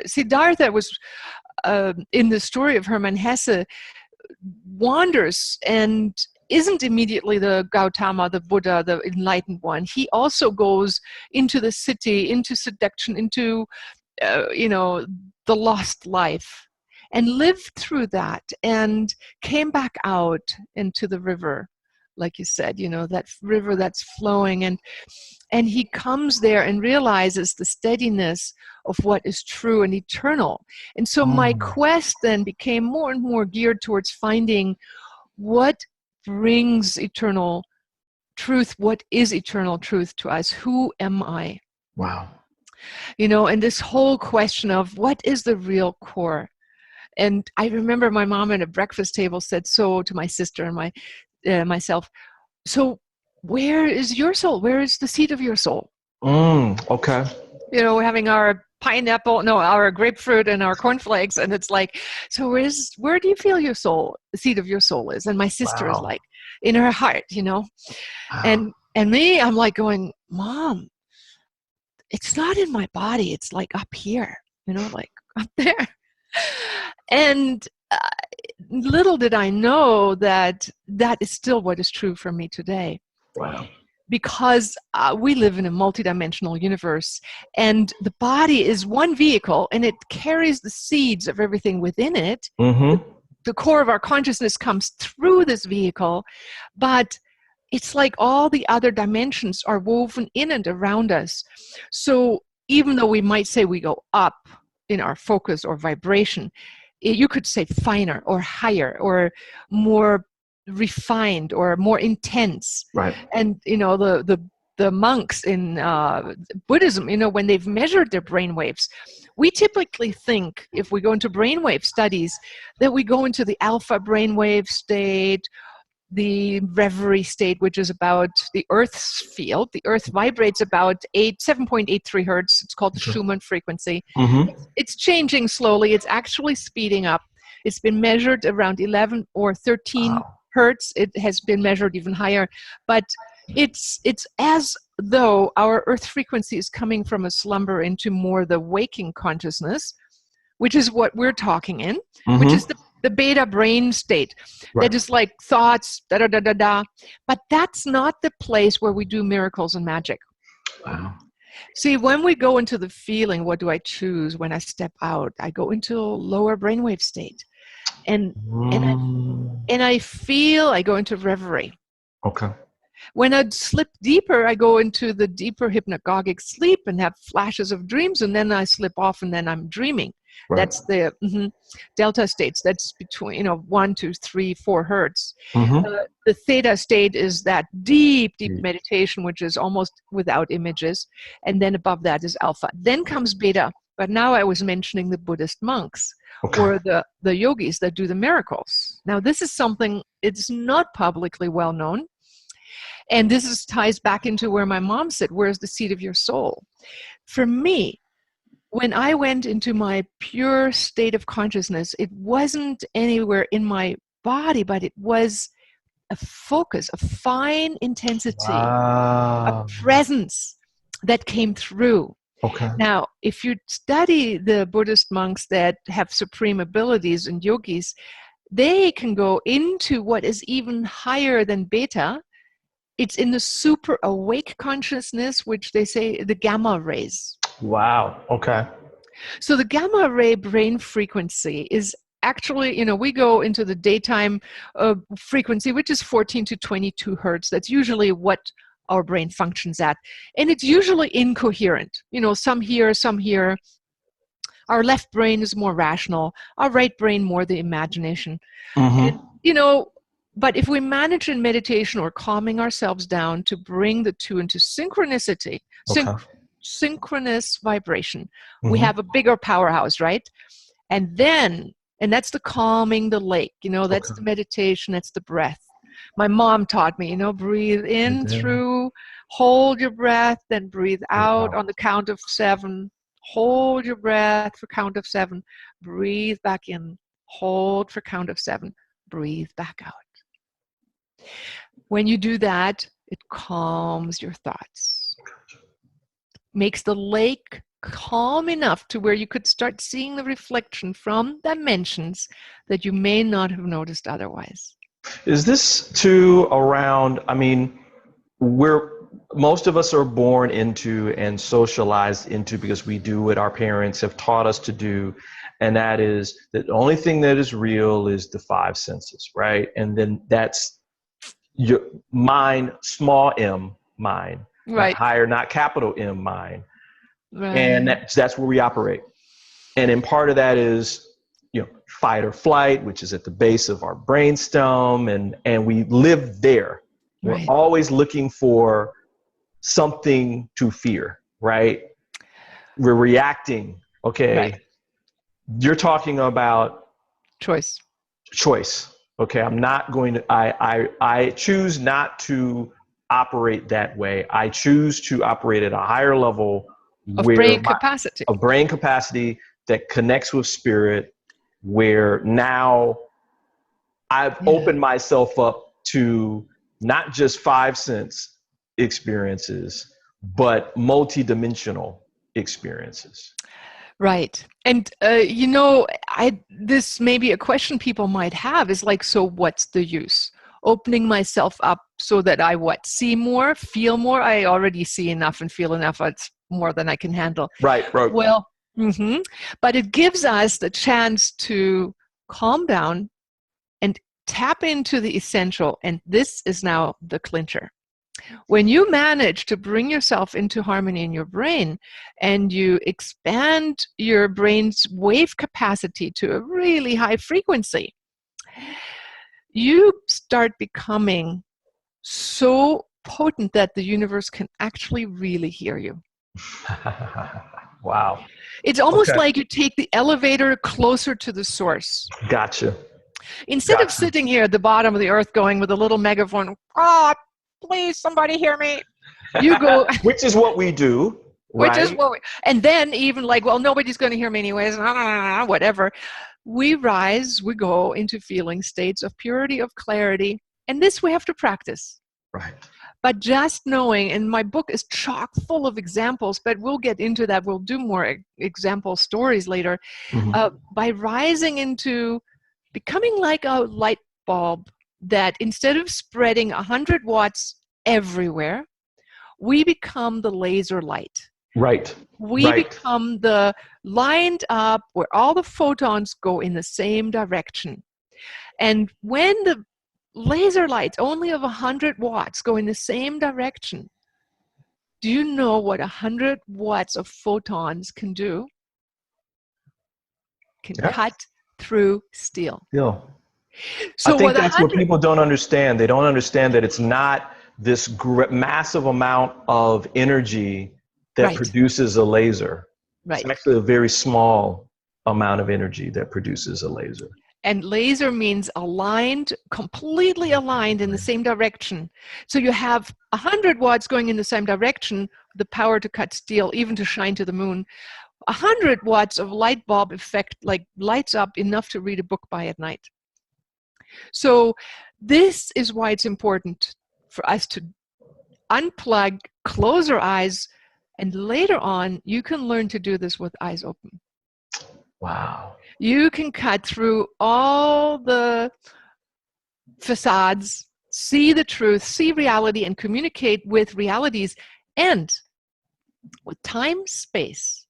Speaker 2: Siddhartha was in the story of Hermann Hesse, wanders and isn't immediately the Gautama, the Buddha, the enlightened one. He also goes into the city, into seduction, into the lost life, and lived through that, and came back out into the river like you said, you know, that river that's flowing, and he comes there and realizes the steadiness of what is true and eternal. And so my quest then became more and more geared towards finding what brings eternal truth, what is eternal truth to us, who am I?
Speaker 1: Wow.
Speaker 2: You know, and this whole question of what is the real core. And I remember my mom at a breakfast table said so to my sister and myself, so where is your soul? Where is the seat of your soul?
Speaker 1: Okay.
Speaker 2: You know, we're having our our grapefruit and our cornflakes, and it's like, so where do you feel your soul, the seat of your soul is? And my sister is like, in her heart, you know.
Speaker 1: Wow.
Speaker 2: And me, I'm like going, Mom, it's not in my body, it's like up here, you know, like up there. And little did I know that that is still what is true for me today.
Speaker 1: Wow.
Speaker 2: Because we live in a multidimensional universe, and the body is one vehicle, and it carries the seeds of everything within it. The core of our consciousness comes through this vehicle, but it's like all the other dimensions are woven in and around us. So even though we might say we go up in our focus or vibration, you could say finer or higher or more refined or more intense.
Speaker 1: Right.
Speaker 2: And you know, the monks in Buddhism, you know, when they've measured their brain waves, we typically think, if we go into brainwave studies, that we go into the alpha brainwave state, the reverie state, which is about the Earth's field. The Earth vibrates about 7.83 hertz. It's called the Schumann frequency. It's changing slowly. It's actually speeding up. It's been measured around 11 or 13 hertz. It has been measured even higher. But it's as though our Earth frequency is coming from a slumber into more the waking consciousness, which is what we're talking in, which is the beta brain state. That is like thoughts, da-da-da-da-da. But that's not the place where we do miracles and magic.
Speaker 1: Wow.
Speaker 2: See, when we go into the feeling, what do I choose when I step out? I go into a lower brainwave state. And I feel, I go into reverie.
Speaker 1: Okay.
Speaker 2: When I slip deeper, I go into the deeper hypnagogic sleep and have flashes of dreams, and then I slip off and then I'm dreaming.
Speaker 1: Right.
Speaker 2: That's the delta states. That's between, you know, 1, 2, 3, 4 hertz. The theta state is that deep meditation, which is almost without images. And then above that is alpha. Then comes beta. But now I was mentioning the Buddhist monks or the yogis that do the miracles. Now, this is something, it's not publicly well known. And this ties back into where my mom said, where's the seat of your soul? For me, when I went into my pure state of consciousness, it wasn't anywhere in my body, but it was a focus, a fine intensity, a presence that came through. Now, if you study the Buddhist monks that have supreme abilities and yogis, they can go into what is even higher than beta. It's in the super awake consciousness, which they say the gamma rays.
Speaker 1: Wow. Okay.
Speaker 2: So the gamma ray brain frequency is actually, you know, we go into the daytime frequency, which is 14 to 22 hertz. That's usually what our brain functions at. And it's usually incoherent. You know, some here, some here. Our left brain is more rational. Our right brain more the imagination. And, you know, but if we manage in meditation or calming ourselves down to bring the two into synchronicity, synchronous vibration, we have a bigger powerhouse, right? And that's the calming the lake, you know, that's the meditation, that's the breath. My mom taught me, you know, breathe in through, hold your breath, then breathe out on the count of 7. Hold your breath for count of 7. Breathe back in. Hold for count of 7. Breathe back out. When you do that, it calms your thoughts. Makes the lake calm enough to where you could start seeing the reflection from dimensions that you may not have noticed otherwise.
Speaker 1: Is this around, I mean, most of us are born into and socialized into because we do what our parents have taught us to do. And that is that the only thing that is real is the 5 senses, right? And then that's your mind, small m, mind, not
Speaker 2: Right.
Speaker 1: higher, not capital M, mind.
Speaker 2: Right.
Speaker 1: And that's where we operate. And then part of that is, fight or flight, which is at the base of our brainstem, and we live there. We're
Speaker 2: Right.
Speaker 1: always looking for something to fear, right? We're reacting. Okay.
Speaker 2: Right.
Speaker 1: You're talking about
Speaker 2: Choice.
Speaker 1: Okay. I'm not going to, I choose not to operate that way. I choose to operate at a higher level
Speaker 2: Of
Speaker 1: where
Speaker 2: brain capacity.
Speaker 1: a brain capacity that connects with spirit, where now I've opened myself up to not just 5 sense experiences, but multidimensional experiences.
Speaker 2: Right. And, this may be a question people might have is like, so what's the use? Opening myself up so that I see more, feel more. I already see enough and feel enough. It's more than I can handle.
Speaker 1: Right.
Speaker 2: Well, but it gives us the chance to calm down and tap into the essential. And this is now the clincher. When you manage to bring yourself into harmony in your brain and you expand your brain's wave capacity to a really high frequency, you start becoming so potent that the universe can actually really hear you.
Speaker 1: Wow.
Speaker 2: It's almost like you take the elevator closer to the source.
Speaker 1: Gotcha.
Speaker 2: Instead of sitting here at the bottom of the earth going with a little megaphone, please somebody hear me, you go.
Speaker 1: Which is what we do.
Speaker 2: Which is what and then even like, well, nobody's going to hear me anyways, whatever. We rise, we go into feeling states of purity, of clarity. And this we have to practice.
Speaker 1: Right.
Speaker 2: But just knowing, and my book is chock full of examples, but we'll get into that. We'll do more example stories later. By rising into becoming like a light bulb that instead of spreading 100 watts everywhere, we become the laser light.
Speaker 1: Right.
Speaker 2: We become the lined up where all the photons go in the same direction. And when the laser lights only of 100 watts go in the same direction, do you know what 100 watts of photons can do? Can cut through steel. So
Speaker 1: I think that's what people don't understand. They don't understand that it's not this massive amount of energy that produces a laser. It's actually a very small amount of energy that produces a laser.
Speaker 2: And laser means aligned, completely aligned in the same direction. So you have 100 watts going in the same direction, the power to cut steel, even to shine to the moon. 100 watts of light bulb effect, like lights up enough to read a book by at night. So this is why it's important for us to unplug, close our eyes, and later on, you can learn to do this with eyes open.
Speaker 1: Wow.
Speaker 2: You can cut through all the facades, see the truth, see reality, and communicate with realities and with time, space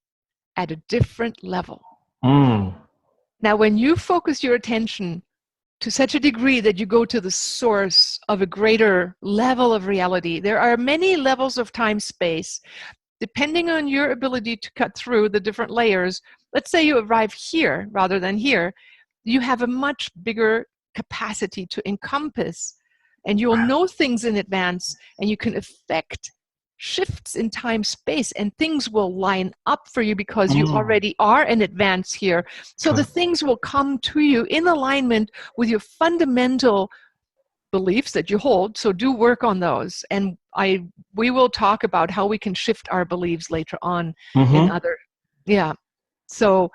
Speaker 2: at a different level. Now, when you focus your attention to such a degree that you go to the source of a greater level of reality, there are many levels of time, space, depending on your ability to cut through the different layers. Let's say you arrive here rather than here, you have a much bigger capacity to encompass, and you'll know things in advance, and you can affect shifts in time, space, and things will line up for you because you already are in advance here. So the things will come to you in alignment with your fundamental beliefs that you hold. So do work on those. And we will talk about how we can shift our beliefs later on in other, So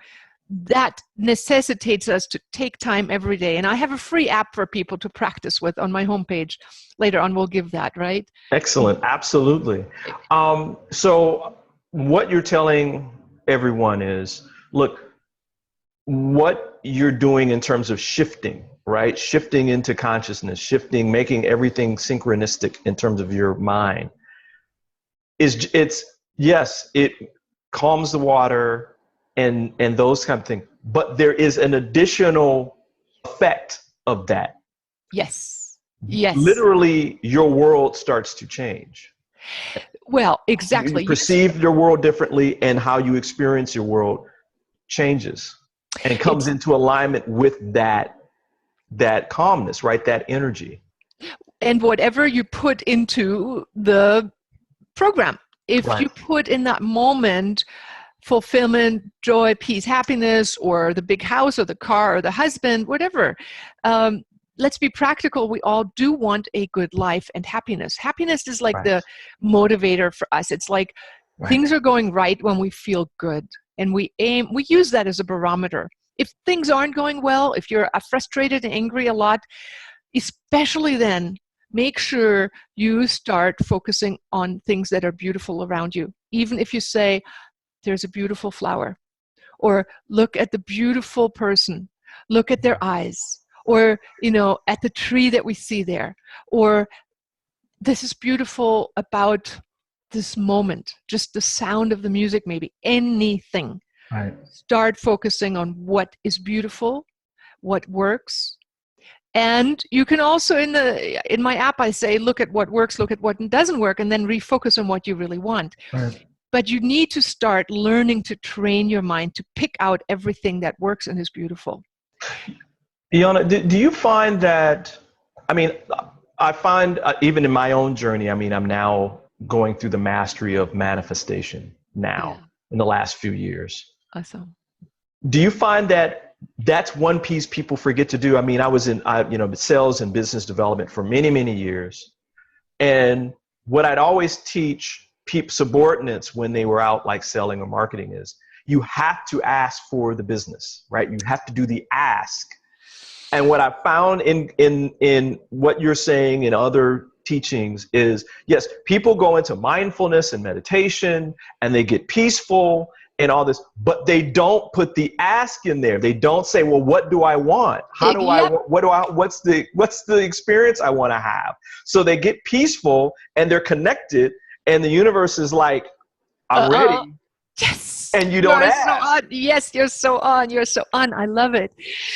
Speaker 2: that necessitates us to take time every day. And I have a free app for people to practice with on my homepage. Later on, we'll give that, right?
Speaker 1: Excellent. Absolutely. So what you're telling everyone is, look, what you're doing in terms of shifting, right? Shifting into consciousness, making everything synchronistic in terms of your mind it calms the water and those kind of things. But there is an additional effect of that.
Speaker 2: Yes. Yes.
Speaker 1: literally your world starts to change.
Speaker 2: Well,
Speaker 1: You
Speaker 2: exactly.
Speaker 1: perceive your world differently, and how you experience your world changes and comes
Speaker 2: It's
Speaker 1: into alignment with that calmness, right? That energy.
Speaker 2: and whatever you put into the program, if
Speaker 1: Right.
Speaker 2: you put in that moment fulfillment, joy, peace, happiness, or the big house or the car or the husband, whatever. Um, let's be practical. We all do want a good life and happiness. Happiness is like
Speaker 1: Right.
Speaker 2: the motivator for us. It's like
Speaker 1: Right.
Speaker 2: things are going right when we feel good. And we use that as a barometer. If things aren't going well, if you're frustrated and angry a lot, especially then, make sure you start focusing on things that are beautiful around you. Even if you say, there's a beautiful flower, or look at the beautiful person, look at their eyes, or at the tree that we see there, or this is beautiful about this moment, just the sound of the music, maybe anything.
Speaker 1: Right.
Speaker 2: Start focusing on what is beautiful, what works. And you can also, in my app, I say, look at what works, look at what doesn't work, and then refocus on what you really want.
Speaker 1: Right.
Speaker 2: But you need to start learning to train your mind to pick out everything that works and is beautiful.
Speaker 1: Ilona, do you find that, I mean, I find even in my own journey, I mean, I'm now going through the mastery of manifestation now
Speaker 2: Yeah,
Speaker 1: in the last few years.
Speaker 2: awesome.
Speaker 1: Do you find that that's one piece people forget to do? I mean, I was in, sales and business development for many, many years. And what I'd always teach subordinates when they were out like selling or marketing is you have to ask for the business, right? You have to do the ask. And what I found in what you're saying in other teachings is, yes, people go into mindfulness and meditation and they get peaceful and all this, but they don't put the ask in there. They don't say, well, what do I want? How do I,
Speaker 2: Yep.
Speaker 1: what's the experience I want to have? So they get peaceful and they're connected, and the universe is like, I'm ready.
Speaker 2: Yes.
Speaker 1: And you don't
Speaker 2: You're so
Speaker 1: ask.
Speaker 2: on. Yes, you're so on. You're so on. I love it.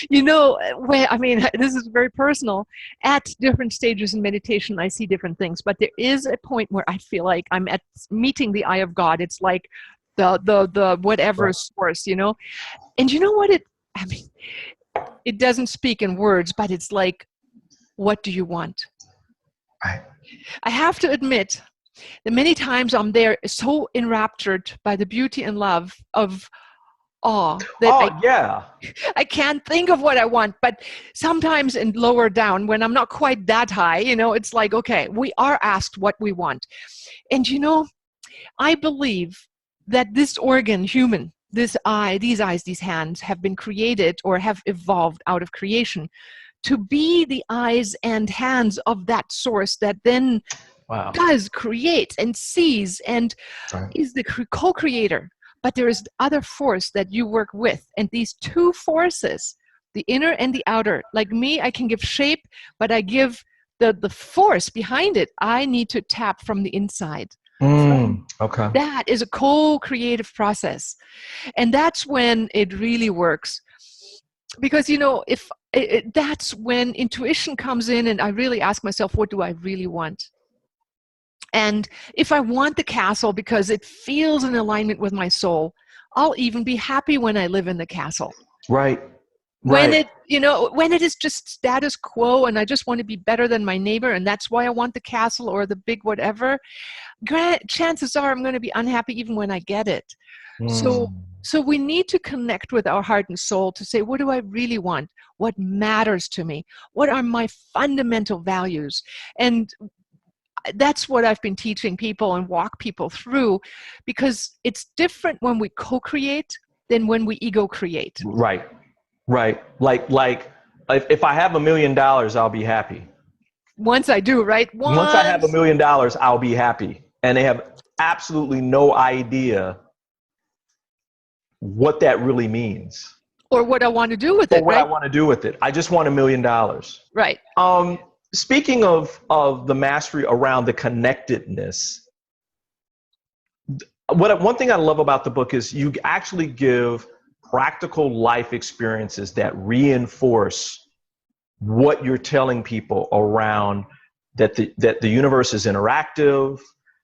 Speaker 2: This is very personal. At different stages in meditation, I see different things. But there is a point where I feel like I'm at meeting the eye of God. It's like the whatever
Speaker 1: Right.
Speaker 2: source, And you know what it doesn't speak in words, but it's like, what do you want?
Speaker 1: Right.
Speaker 2: I have to admit that many times I'm there so enraptured by the beauty and love of awe that
Speaker 1: Oh, yeah.
Speaker 2: I can't think of what I want. But sometimes in lower down, when I'm not quite that high, it's like, okay, we are asked what we want. And I believe that this organ, human, this eye, these eyes, these hands have been created or have evolved out of creation to be the eyes and hands of that source that then
Speaker 1: Wow.
Speaker 2: does create and sees and
Speaker 1: Right.
Speaker 2: is the co-creator. But there is other force that you work with. And these two forces, the inner and the outer, like me, I can give shape, but I give the force behind it. I need to tap from the inside.
Speaker 1: Okay.
Speaker 2: That is a co-creative process. And that's when it really works. Because, if that's when intuition comes in and I really ask myself, what do I really want? And if I want the castle because it feels in alignment with my soul, I'll even be happy when I live in the castle.
Speaker 1: Right.
Speaker 2: When
Speaker 1: Right.
Speaker 2: when it is just status quo and I just want to be better than my neighbor and that's why I want the castle or the big whatever, chances are I'm going to be unhappy even when I get it. So we need to connect with our heart and soul to say, what do I really want? What matters to me? What are my fundamental values? And that's what I've been teaching people and walk people through, because it's different when we co-create than when we ego create.
Speaker 1: Right. Right. Like if I have $1 million, I'll be happy.
Speaker 2: Once I do, right?
Speaker 1: Once I have $1 million, I'll be happy. And they have absolutely no idea what that really means.
Speaker 2: Or what I want to do with
Speaker 1: Or
Speaker 2: it,
Speaker 1: what I
Speaker 2: right?
Speaker 1: want to do with it. I just want $1 million.
Speaker 2: Right.
Speaker 1: Speaking of the mastery around the connectedness, one thing I love about the book is you actually give practical life experiences that reinforce what you're telling people around that the universe is interactive,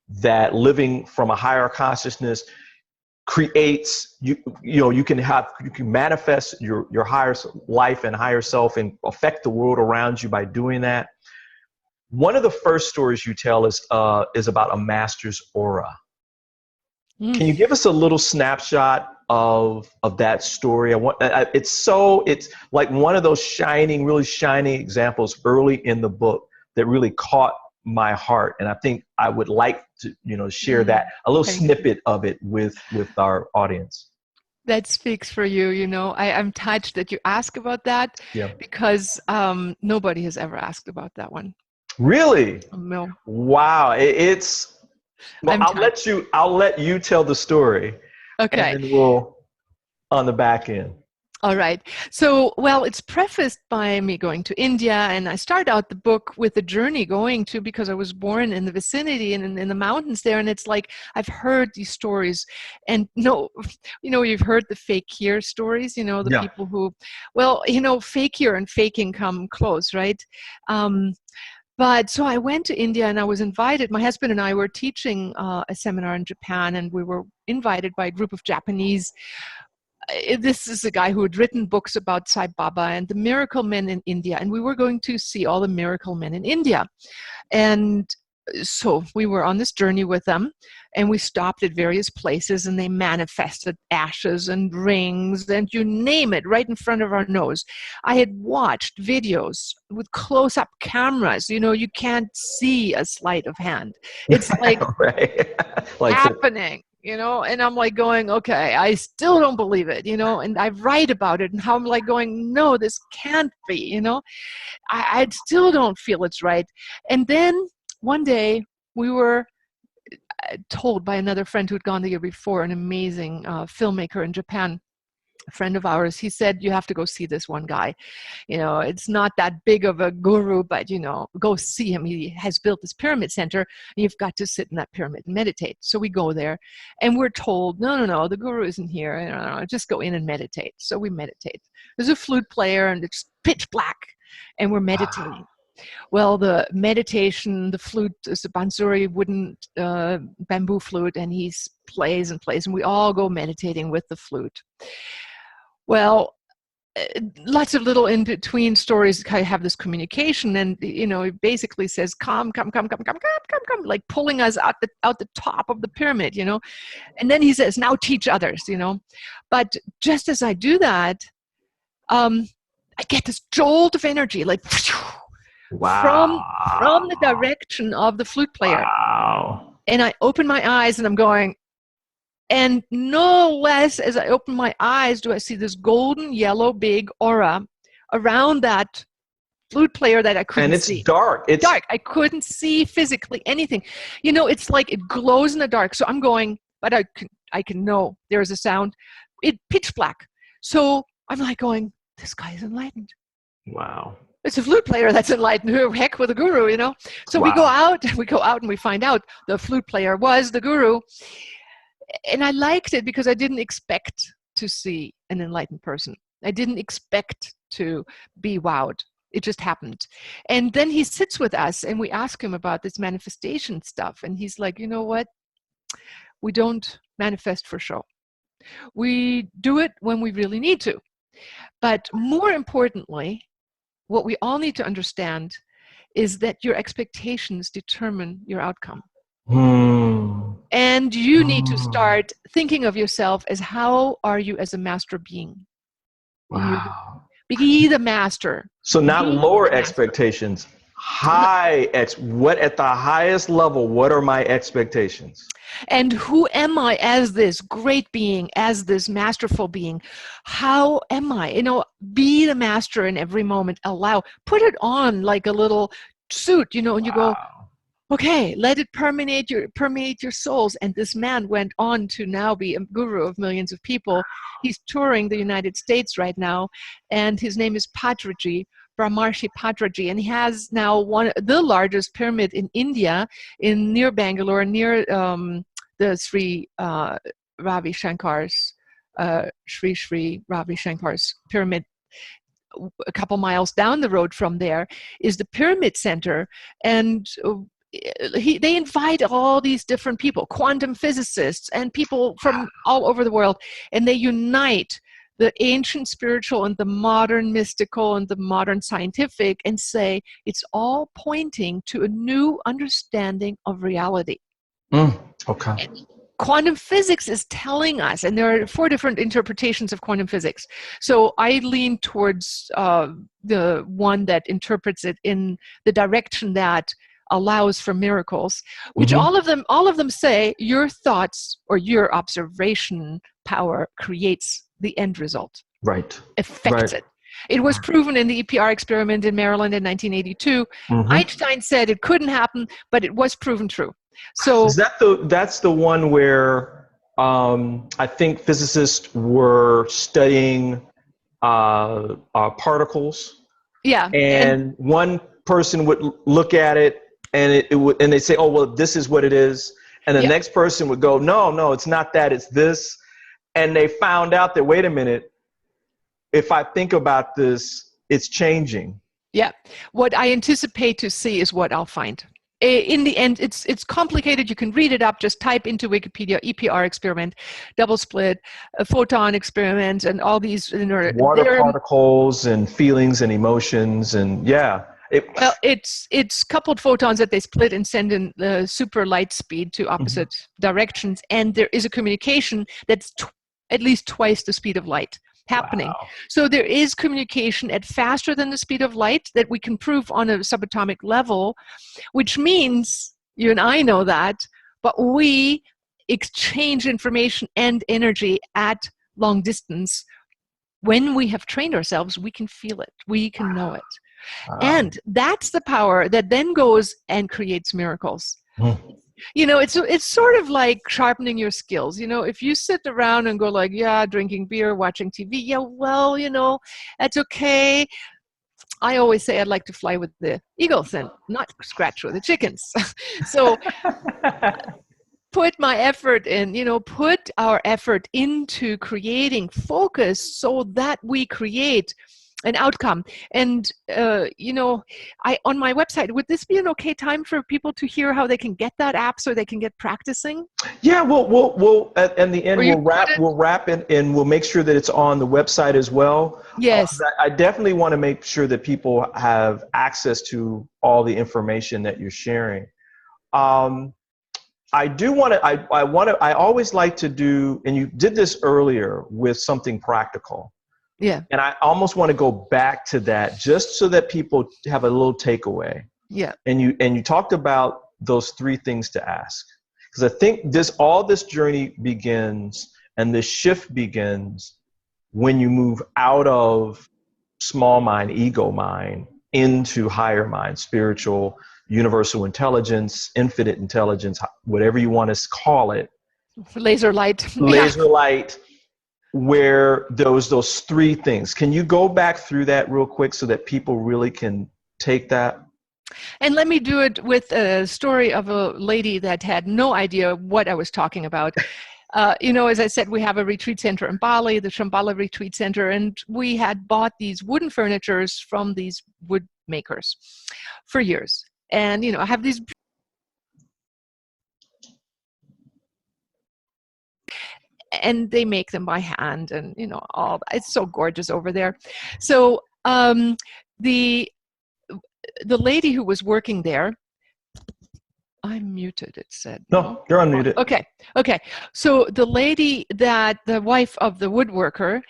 Speaker 1: that living from a higher consciousness creates you can manifest your higher life and higher self and affect the world around you by doing that. One of the first stories you tell is about a master's aura. Can you give us a little snapshot of that story? It's like one of those really shining examples early in the book that really caught my heart, and I think I would like to share that, a little snippet of it with our audience.
Speaker 2: That speaks for you. I'm touched that you ask about that, because nobody has ever asked about that one.
Speaker 1: Really?
Speaker 2: No.
Speaker 1: Wow. I'll let you tell the story.
Speaker 2: Okay.
Speaker 1: And then we'll on the back end.
Speaker 2: All right. So, well, it's prefaced by me going to India, and I start out the book with the journey because I was born in the vicinity and in the mountains there. And it's like, I've heard these stories, and you've heard the fakir stories, the people who, fakir and faking come close, right? But so I went to India and I was invited. My husband and I were teaching a seminar in Japan, and we were invited by a group of Japanese. This is a guy who had written books about Sai Baba and the miracle men in India. And we were going to see all the miracle men in India. And so we were on this journey with them, and we stopped at various places, and they manifested ashes and rings and you name it right in front of our nose. I had watched videos with close-up cameras. You can't see a sleight of hand. It's like, like happening. And I'm like going, okay, I still don't believe it, and I write about it, and how I'm like going, no, this can't be, I still don't feel it's right. And then one day we were told by another friend who had gone the year before, an amazing filmmaker in Japan, a friend of ours. He said, you have to go see this one guy. It's not that big of a guru, but, go see him. He has built this pyramid center, and you've got to sit in that pyramid and meditate. So we go there, and we're told, no, the guru isn't here. Just go in and meditate. So we meditate. There's a flute player, and it's pitch black, and we're meditating. Wow. Well, the meditation, the flute is a bansuri wooden bamboo flute, and he plays and plays, and we all go meditating with the flute. Well, lots of little in-between stories kind of have this communication, and it basically says, come, like pulling us out the top of the pyramid, and then he says, now teach others, But just as I do that, I get this jolt of energy, like wow. from the direction of the flute player.
Speaker 1: Wow.
Speaker 2: And I open my eyes, and I'm going, and no less as I open my eyes do I see this golden yellow big aura around that flute player that I couldn't see.
Speaker 1: And it's dark. It's
Speaker 2: dark. I couldn't see physically anything. It's like it glows in the dark. So I'm going, but I can know there's a sound. It pitch black. So I'm like going, this guy is enlightened.
Speaker 1: Wow.
Speaker 2: It's a flute player that's enlightened. Who heck with a guru, So wow. we go out and we find out the flute player was the guru. And I liked it because I didn't expect to see an enlightened person. I didn't expect to be wowed. It just happened. And then he sits with us, and we ask him about this manifestation stuff. And he's like, you know what? We don't manifest for show. We do it when we really need to. But more importantly, what we all need to understand is that your expectations determine your outcome. And you need to start thinking of yourself as, how are you as a master being?
Speaker 1: Wow.
Speaker 2: Be the master.
Speaker 1: So not lower expectations, what at the highest level, what are my expectations?
Speaker 2: And who am I as this great being, as this masterful being? How am I? Be the master in every moment. Put it on like a little suit, and you go, okay, let it permeate your souls. And this man went on to now be a guru of millions of people. He's touring the United States right now, and his name is Patraji, Brahmarshi Patraji, and he has now the largest pyramid in India, near Bangalore, near the Sri Ravi Shankar's Sri Ravi Shankar's pyramid. a couple miles down the road from there is the Pyramid Center, and they invite all these different people, quantum physicists and people from all over the world, and they unite the ancient spiritual and the modern mystical and the modern scientific and say it's all pointing to a new understanding of reality.
Speaker 1: Okay.
Speaker 2: And quantum physics is telling us, and there are 4 different interpretations of quantum physics. So I lean towards the one that interprets it in the direction that allows for miracles, which all of them say your thoughts or your observation power creates the end result.
Speaker 1: Right.
Speaker 2: Affects it. It was proven in the EPR experiment in Maryland in 1982. Einstein said it couldn't happen, but it was proven true. So
Speaker 1: is that's the one where I think physicists were studying particles.
Speaker 2: Yeah.
Speaker 1: And one person would look at it and it would, and they say, oh, well, this is what it is. And the next person would go, no, it's not that, it's this. And they found out that, wait a minute, if I think about this, it's changing.
Speaker 2: Yeah. What I anticipate to see is what I'll find. In the end, it's complicated. You can read it up. Just type into Wikipedia, EPR experiment, double split, a photon experiment, and all these.
Speaker 1: Water particles and feelings and emotions and
Speaker 2: well, it's coupled photons that they split and send in the super light speed to opposite directions, and there is a communication that's at least twice the speed of light happening.
Speaker 1: Wow.
Speaker 2: So there is communication at faster than the speed of light that we can prove on a subatomic level, which means you and I know that, but we exchange information and energy at long distance. When we have trained ourselves, we can feel it, we can know it. And that's the power that then goes and creates miracles. You know, it's sort of like sharpening your skills. You know, if you sit around and go like, yeah, drinking beer, watching TV, yeah, well, you know, that's okay. I always say I'd like to fly with the eagles and not scratch with the chickens. So put my effort in, you know, put our effort into creating focus so that we create an outcome. And, you know, on my website, would this be an okay time for people to hear how they can get that app so they can get practicing?
Speaker 1: Yeah, we'll at the end, we'll wrap it and we'll make sure that it's on the website as well.
Speaker 2: Yes.
Speaker 1: I definitely want to make sure that people have access to all the information that you're sharing. I do want to, I always like to do, and you did this earlier with something practical.
Speaker 2: Yeah.
Speaker 1: And I almost want to go back to that just so that people have a little takeaway.
Speaker 2: Yeah.
Speaker 1: And you talked about those 3 things to ask. Because I think all this journey begins and this shift begins when you move out of small mind, ego mind, into higher mind, spiritual, universal intelligence, infinite intelligence, whatever you want to call it.
Speaker 2: Laser light.
Speaker 1: Laser light. Where those 3 things. Can you go back through that real quick so that people really can take that?
Speaker 2: And let me do it with a story of a lady that had no idea what I was talking about. You know, as I said, we have a retreat center in Bali, the Shambala Retreat Center, and we had bought these wooden furnitures from these wood makers for years. And, you know, I have these and they make them by hand, and you know, it's so gorgeous over there. So the lady who was working there, I'm muted, it said.
Speaker 1: No, you're unmuted.
Speaker 2: Okay. So the lady the wife of the woodworker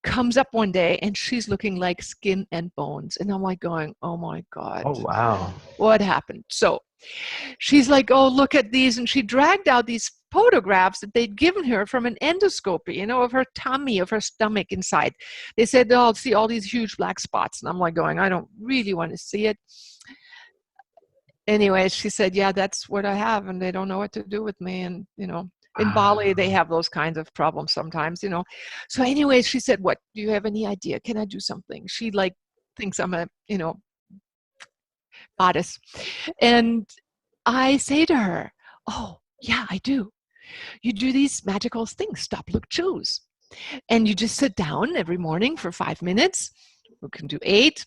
Speaker 2: comes up one day and she's looking like skin and bones, and I'm like going, oh my God.
Speaker 1: Oh wow.
Speaker 2: What happened? So she's like, oh, look at these, and she dragged out these photographs that they'd given her from an endoscopy, you know, of her tummy, of her stomach inside. They said, oh, I'll see all these huge black spots. And I'm like going, I don't really want to see it. Anyway, she said, yeah, that's what I have, and they don't know what to do with me. And, you know, in Bali, they have those kinds of problems sometimes, you know. So anyway, she said, what, do you have any idea? Can I do something? She like thinks I'm a, you know, goddess. And I say to her, oh, yeah, I do. You do these magical things, stop, look, choose. And you just sit down every morning for 5 minutes, We can do 8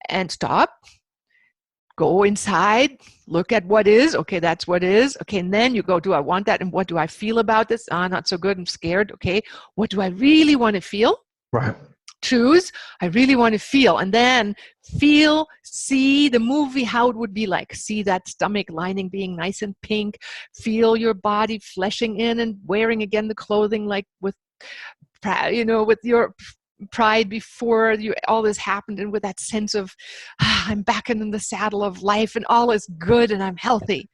Speaker 2: and stop. Go inside, look at what is. Okay, that's what is. Okay, and then you go, do I want that? And what do I feel about this? Not so good. I'm scared. Okay, what do I really want to feel?
Speaker 1: Right.
Speaker 2: Choose, I really want to feel. And then feel, see the movie, how it would be like. See that stomach lining being nice and pink. Feel your body fleshing in and wearing again the clothing like with, with your pride before all this happened, and with that sense of I'm back in the saddle of life and all is good and I'm healthy.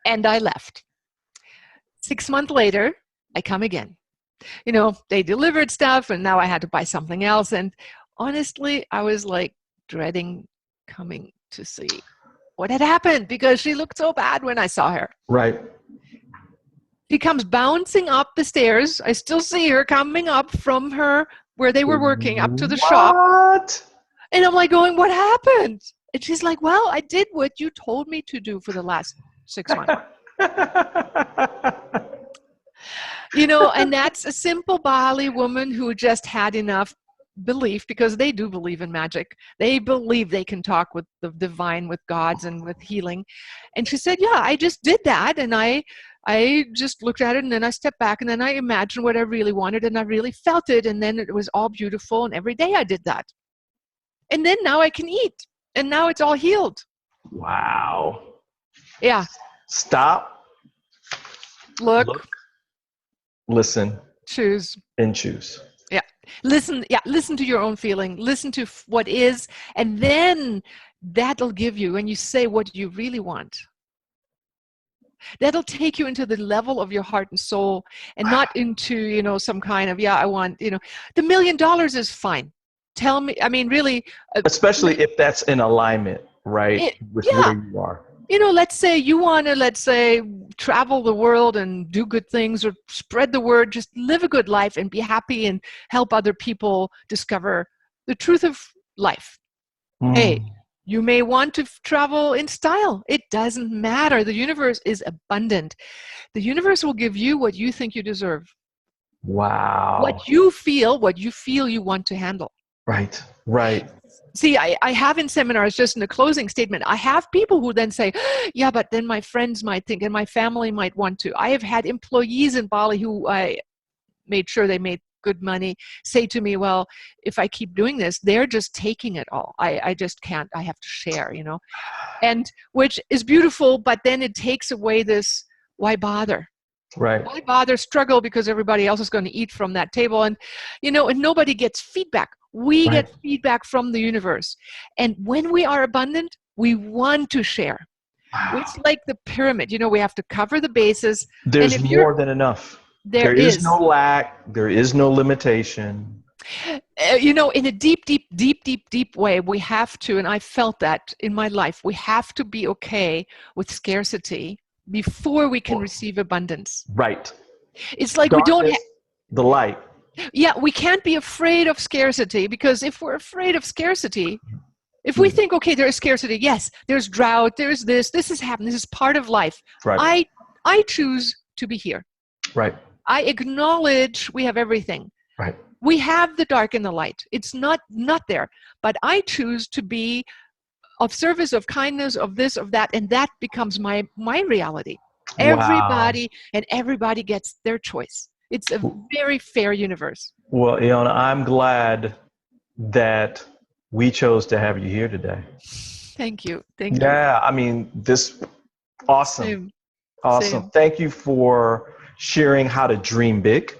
Speaker 2: And I left. 6 months later, I come again. They delivered stuff and now I had to buy something else. And honestly, I was like dreading coming to see what had happened because she looked so bad when I saw her.
Speaker 1: Right.
Speaker 2: She comes bouncing up the stairs. I still see her coming up from her where they were working up to the shop.
Speaker 1: What?
Speaker 2: And I'm like going, what happened? And she's like, well, I did what you told me to do for the last 6 months. And that's a simple Bali woman who just had enough belief, because they do believe in magic. They believe they can talk with the divine, with gods and with healing. And she said, yeah, I just did that. And I just looked at it and then I stepped back and then I imagined what I really wanted and I really felt it. And then it was all beautiful. And every day I did that. And then now I can eat and now it's all healed.
Speaker 1: Wow.
Speaker 2: Yeah.
Speaker 1: Stop.
Speaker 2: Look.
Speaker 1: Listen.
Speaker 2: Choose.
Speaker 1: And choose.
Speaker 2: Yeah. Listen to your own feeling. Listen to what is, and then that'll give you, when you say what you really want, that'll take you into the level of your heart and soul and not into, some kind of, I want, the $1 million is fine. Tell me, really.
Speaker 1: Especially if that's in alignment, right? With where you are.
Speaker 2: Let's say you want to, travel the world and do good things or spread the word, just live a good life and be happy and help other people discover the truth of life. Hey, you may want to travel in style. It doesn't matter. The universe is abundant. The universe will give you what you think you deserve.
Speaker 1: Wow.
Speaker 2: What you feel you want to handle.
Speaker 1: Right, right.
Speaker 2: See, I have in seminars, just in the closing statement, I have people who then say, yeah, but then my friends might think and my family might want to. I have had employees in Bali who I made sure they made good money say to me, well, if I keep doing this, they're just taking it all. I just can't. I have to share, and which is beautiful, but then it takes away this, why bother?
Speaker 1: Right.
Speaker 2: Why bother struggle because everybody else is going to eat from that table? And, and nobody gets feedback. We get feedback from the universe. And when we are abundant, we want to share. Wow. It's like the pyramid. We have to cover the bases.
Speaker 1: There's more than enough. There is no lack. There is no limitation.
Speaker 2: In a deep way, we have to, and I felt that in my life, we have to be okay with scarcity before we can receive abundance.
Speaker 1: Right.
Speaker 2: It's like
Speaker 1: darkness,
Speaker 2: we don't have
Speaker 1: the light.
Speaker 2: Yeah, we can't be afraid of scarcity, because if we're afraid of scarcity, if we think, okay, there is scarcity, yes, there's drought, there's this is happening, this is part of life. Right. I choose to be here.
Speaker 1: Right.
Speaker 2: I acknowledge we have everything.
Speaker 1: Right.
Speaker 2: We have the dark and the light. It's not there, but I choose to be of service, of kindness, of this, of that, and that becomes my reality. Everybody and everybody gets their choice. It's a very fair universe.
Speaker 1: Well, Ilona, I'm glad that we chose to have you here today.
Speaker 2: Thank you. Thank you.
Speaker 1: Yeah, this awesome.
Speaker 2: Same.
Speaker 1: Awesome.
Speaker 2: Same.
Speaker 1: Thank you for sharing how to dream big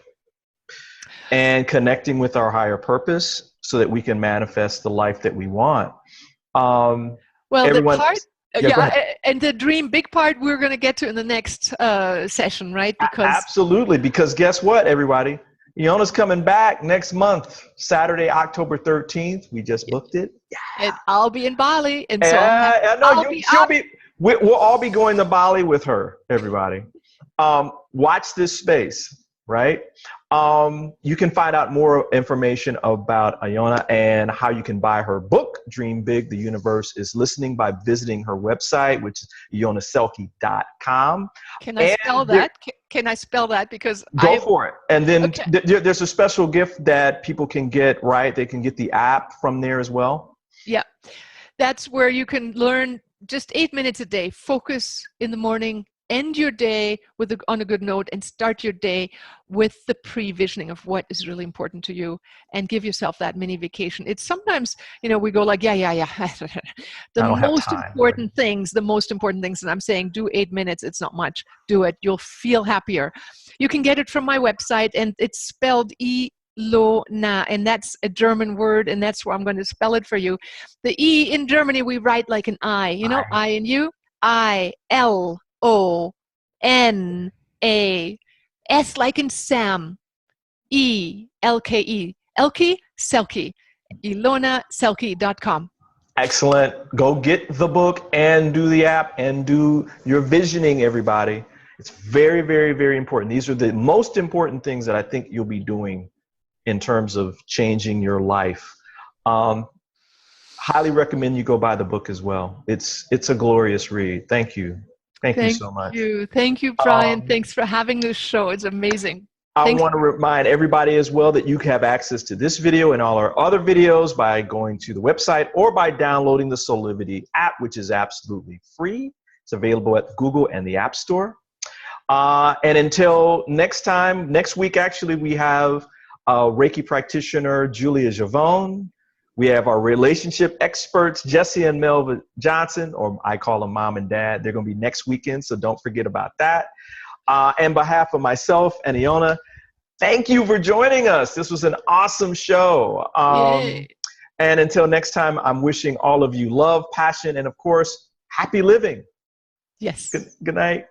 Speaker 1: and connecting with our higher purpose so that we can manifest the life that we want. Well,
Speaker 2: and the dream big part we're going to get to in the next session, right?
Speaker 1: Absolutely, because guess what, everybody? Ilona's coming back next month, Saturday, October 13th. We just booked it. Yeah.
Speaker 2: And I'll be in Bali, and
Speaker 1: we'll all be going to Bali with her, everybody. Watch this space, right? You can find out more information about Ilona and how you can buy her book dream big. The universe is listening by visiting her website, which is ilonaselke.com.
Speaker 2: Can I
Speaker 1: And
Speaker 2: spell that? Can I spell that? Because
Speaker 1: go for it. And then
Speaker 2: okay.
Speaker 1: there's a special gift that people can get, right? They can get the app from there as well.
Speaker 2: Yeah, that's where you can learn just 8 minutes a day. Focus in the morning, end your day on a good note, and start your day with the pre-visioning of what is really important to you, and give yourself that mini vacation. It's sometimes, we go like, yeah. The
Speaker 1: I don't have
Speaker 2: most
Speaker 1: time. Right?
Speaker 2: important things, and I'm saying do 8 minutes. It's not much. Do it. You'll feel happier. You can get it from my website, and it's spelled Ilona, and that's a German word, and that's where I'm going to spell it for you. The E in Germany, we write like an I, I and you, ILONA, S like in Sam, ELKE, Elke, Selke, ilonaselke.com.
Speaker 1: Excellent. Go get the book and do the app and do your visioning, everybody. It's very, very, very important. These are the most important things that I think you'll be doing in terms of changing your life. Highly recommend you go buy the book as well. It's a glorious read. Thank you. Thank you so much.
Speaker 2: Thank you, Brian. Thanks for having this show. It's amazing.
Speaker 1: I want to remind everybody as well that you can have access to this video and all our other videos by going to the website or by downloading the Soulivity app, which is absolutely free. It's available at Google and the App Store. And until next time, next week, actually, we have Reiki practitioner Julia Javone. We have our relationship experts, Jesse and Melva Johnson, or I call them Mom and Dad. They're going to be next weekend, so don't forget about that. On behalf of myself and Ilona, thank you for joining us. This was an awesome show. And until next time, I'm wishing all of you love, passion, and of course, happy living.
Speaker 2: Yes.
Speaker 1: Good night.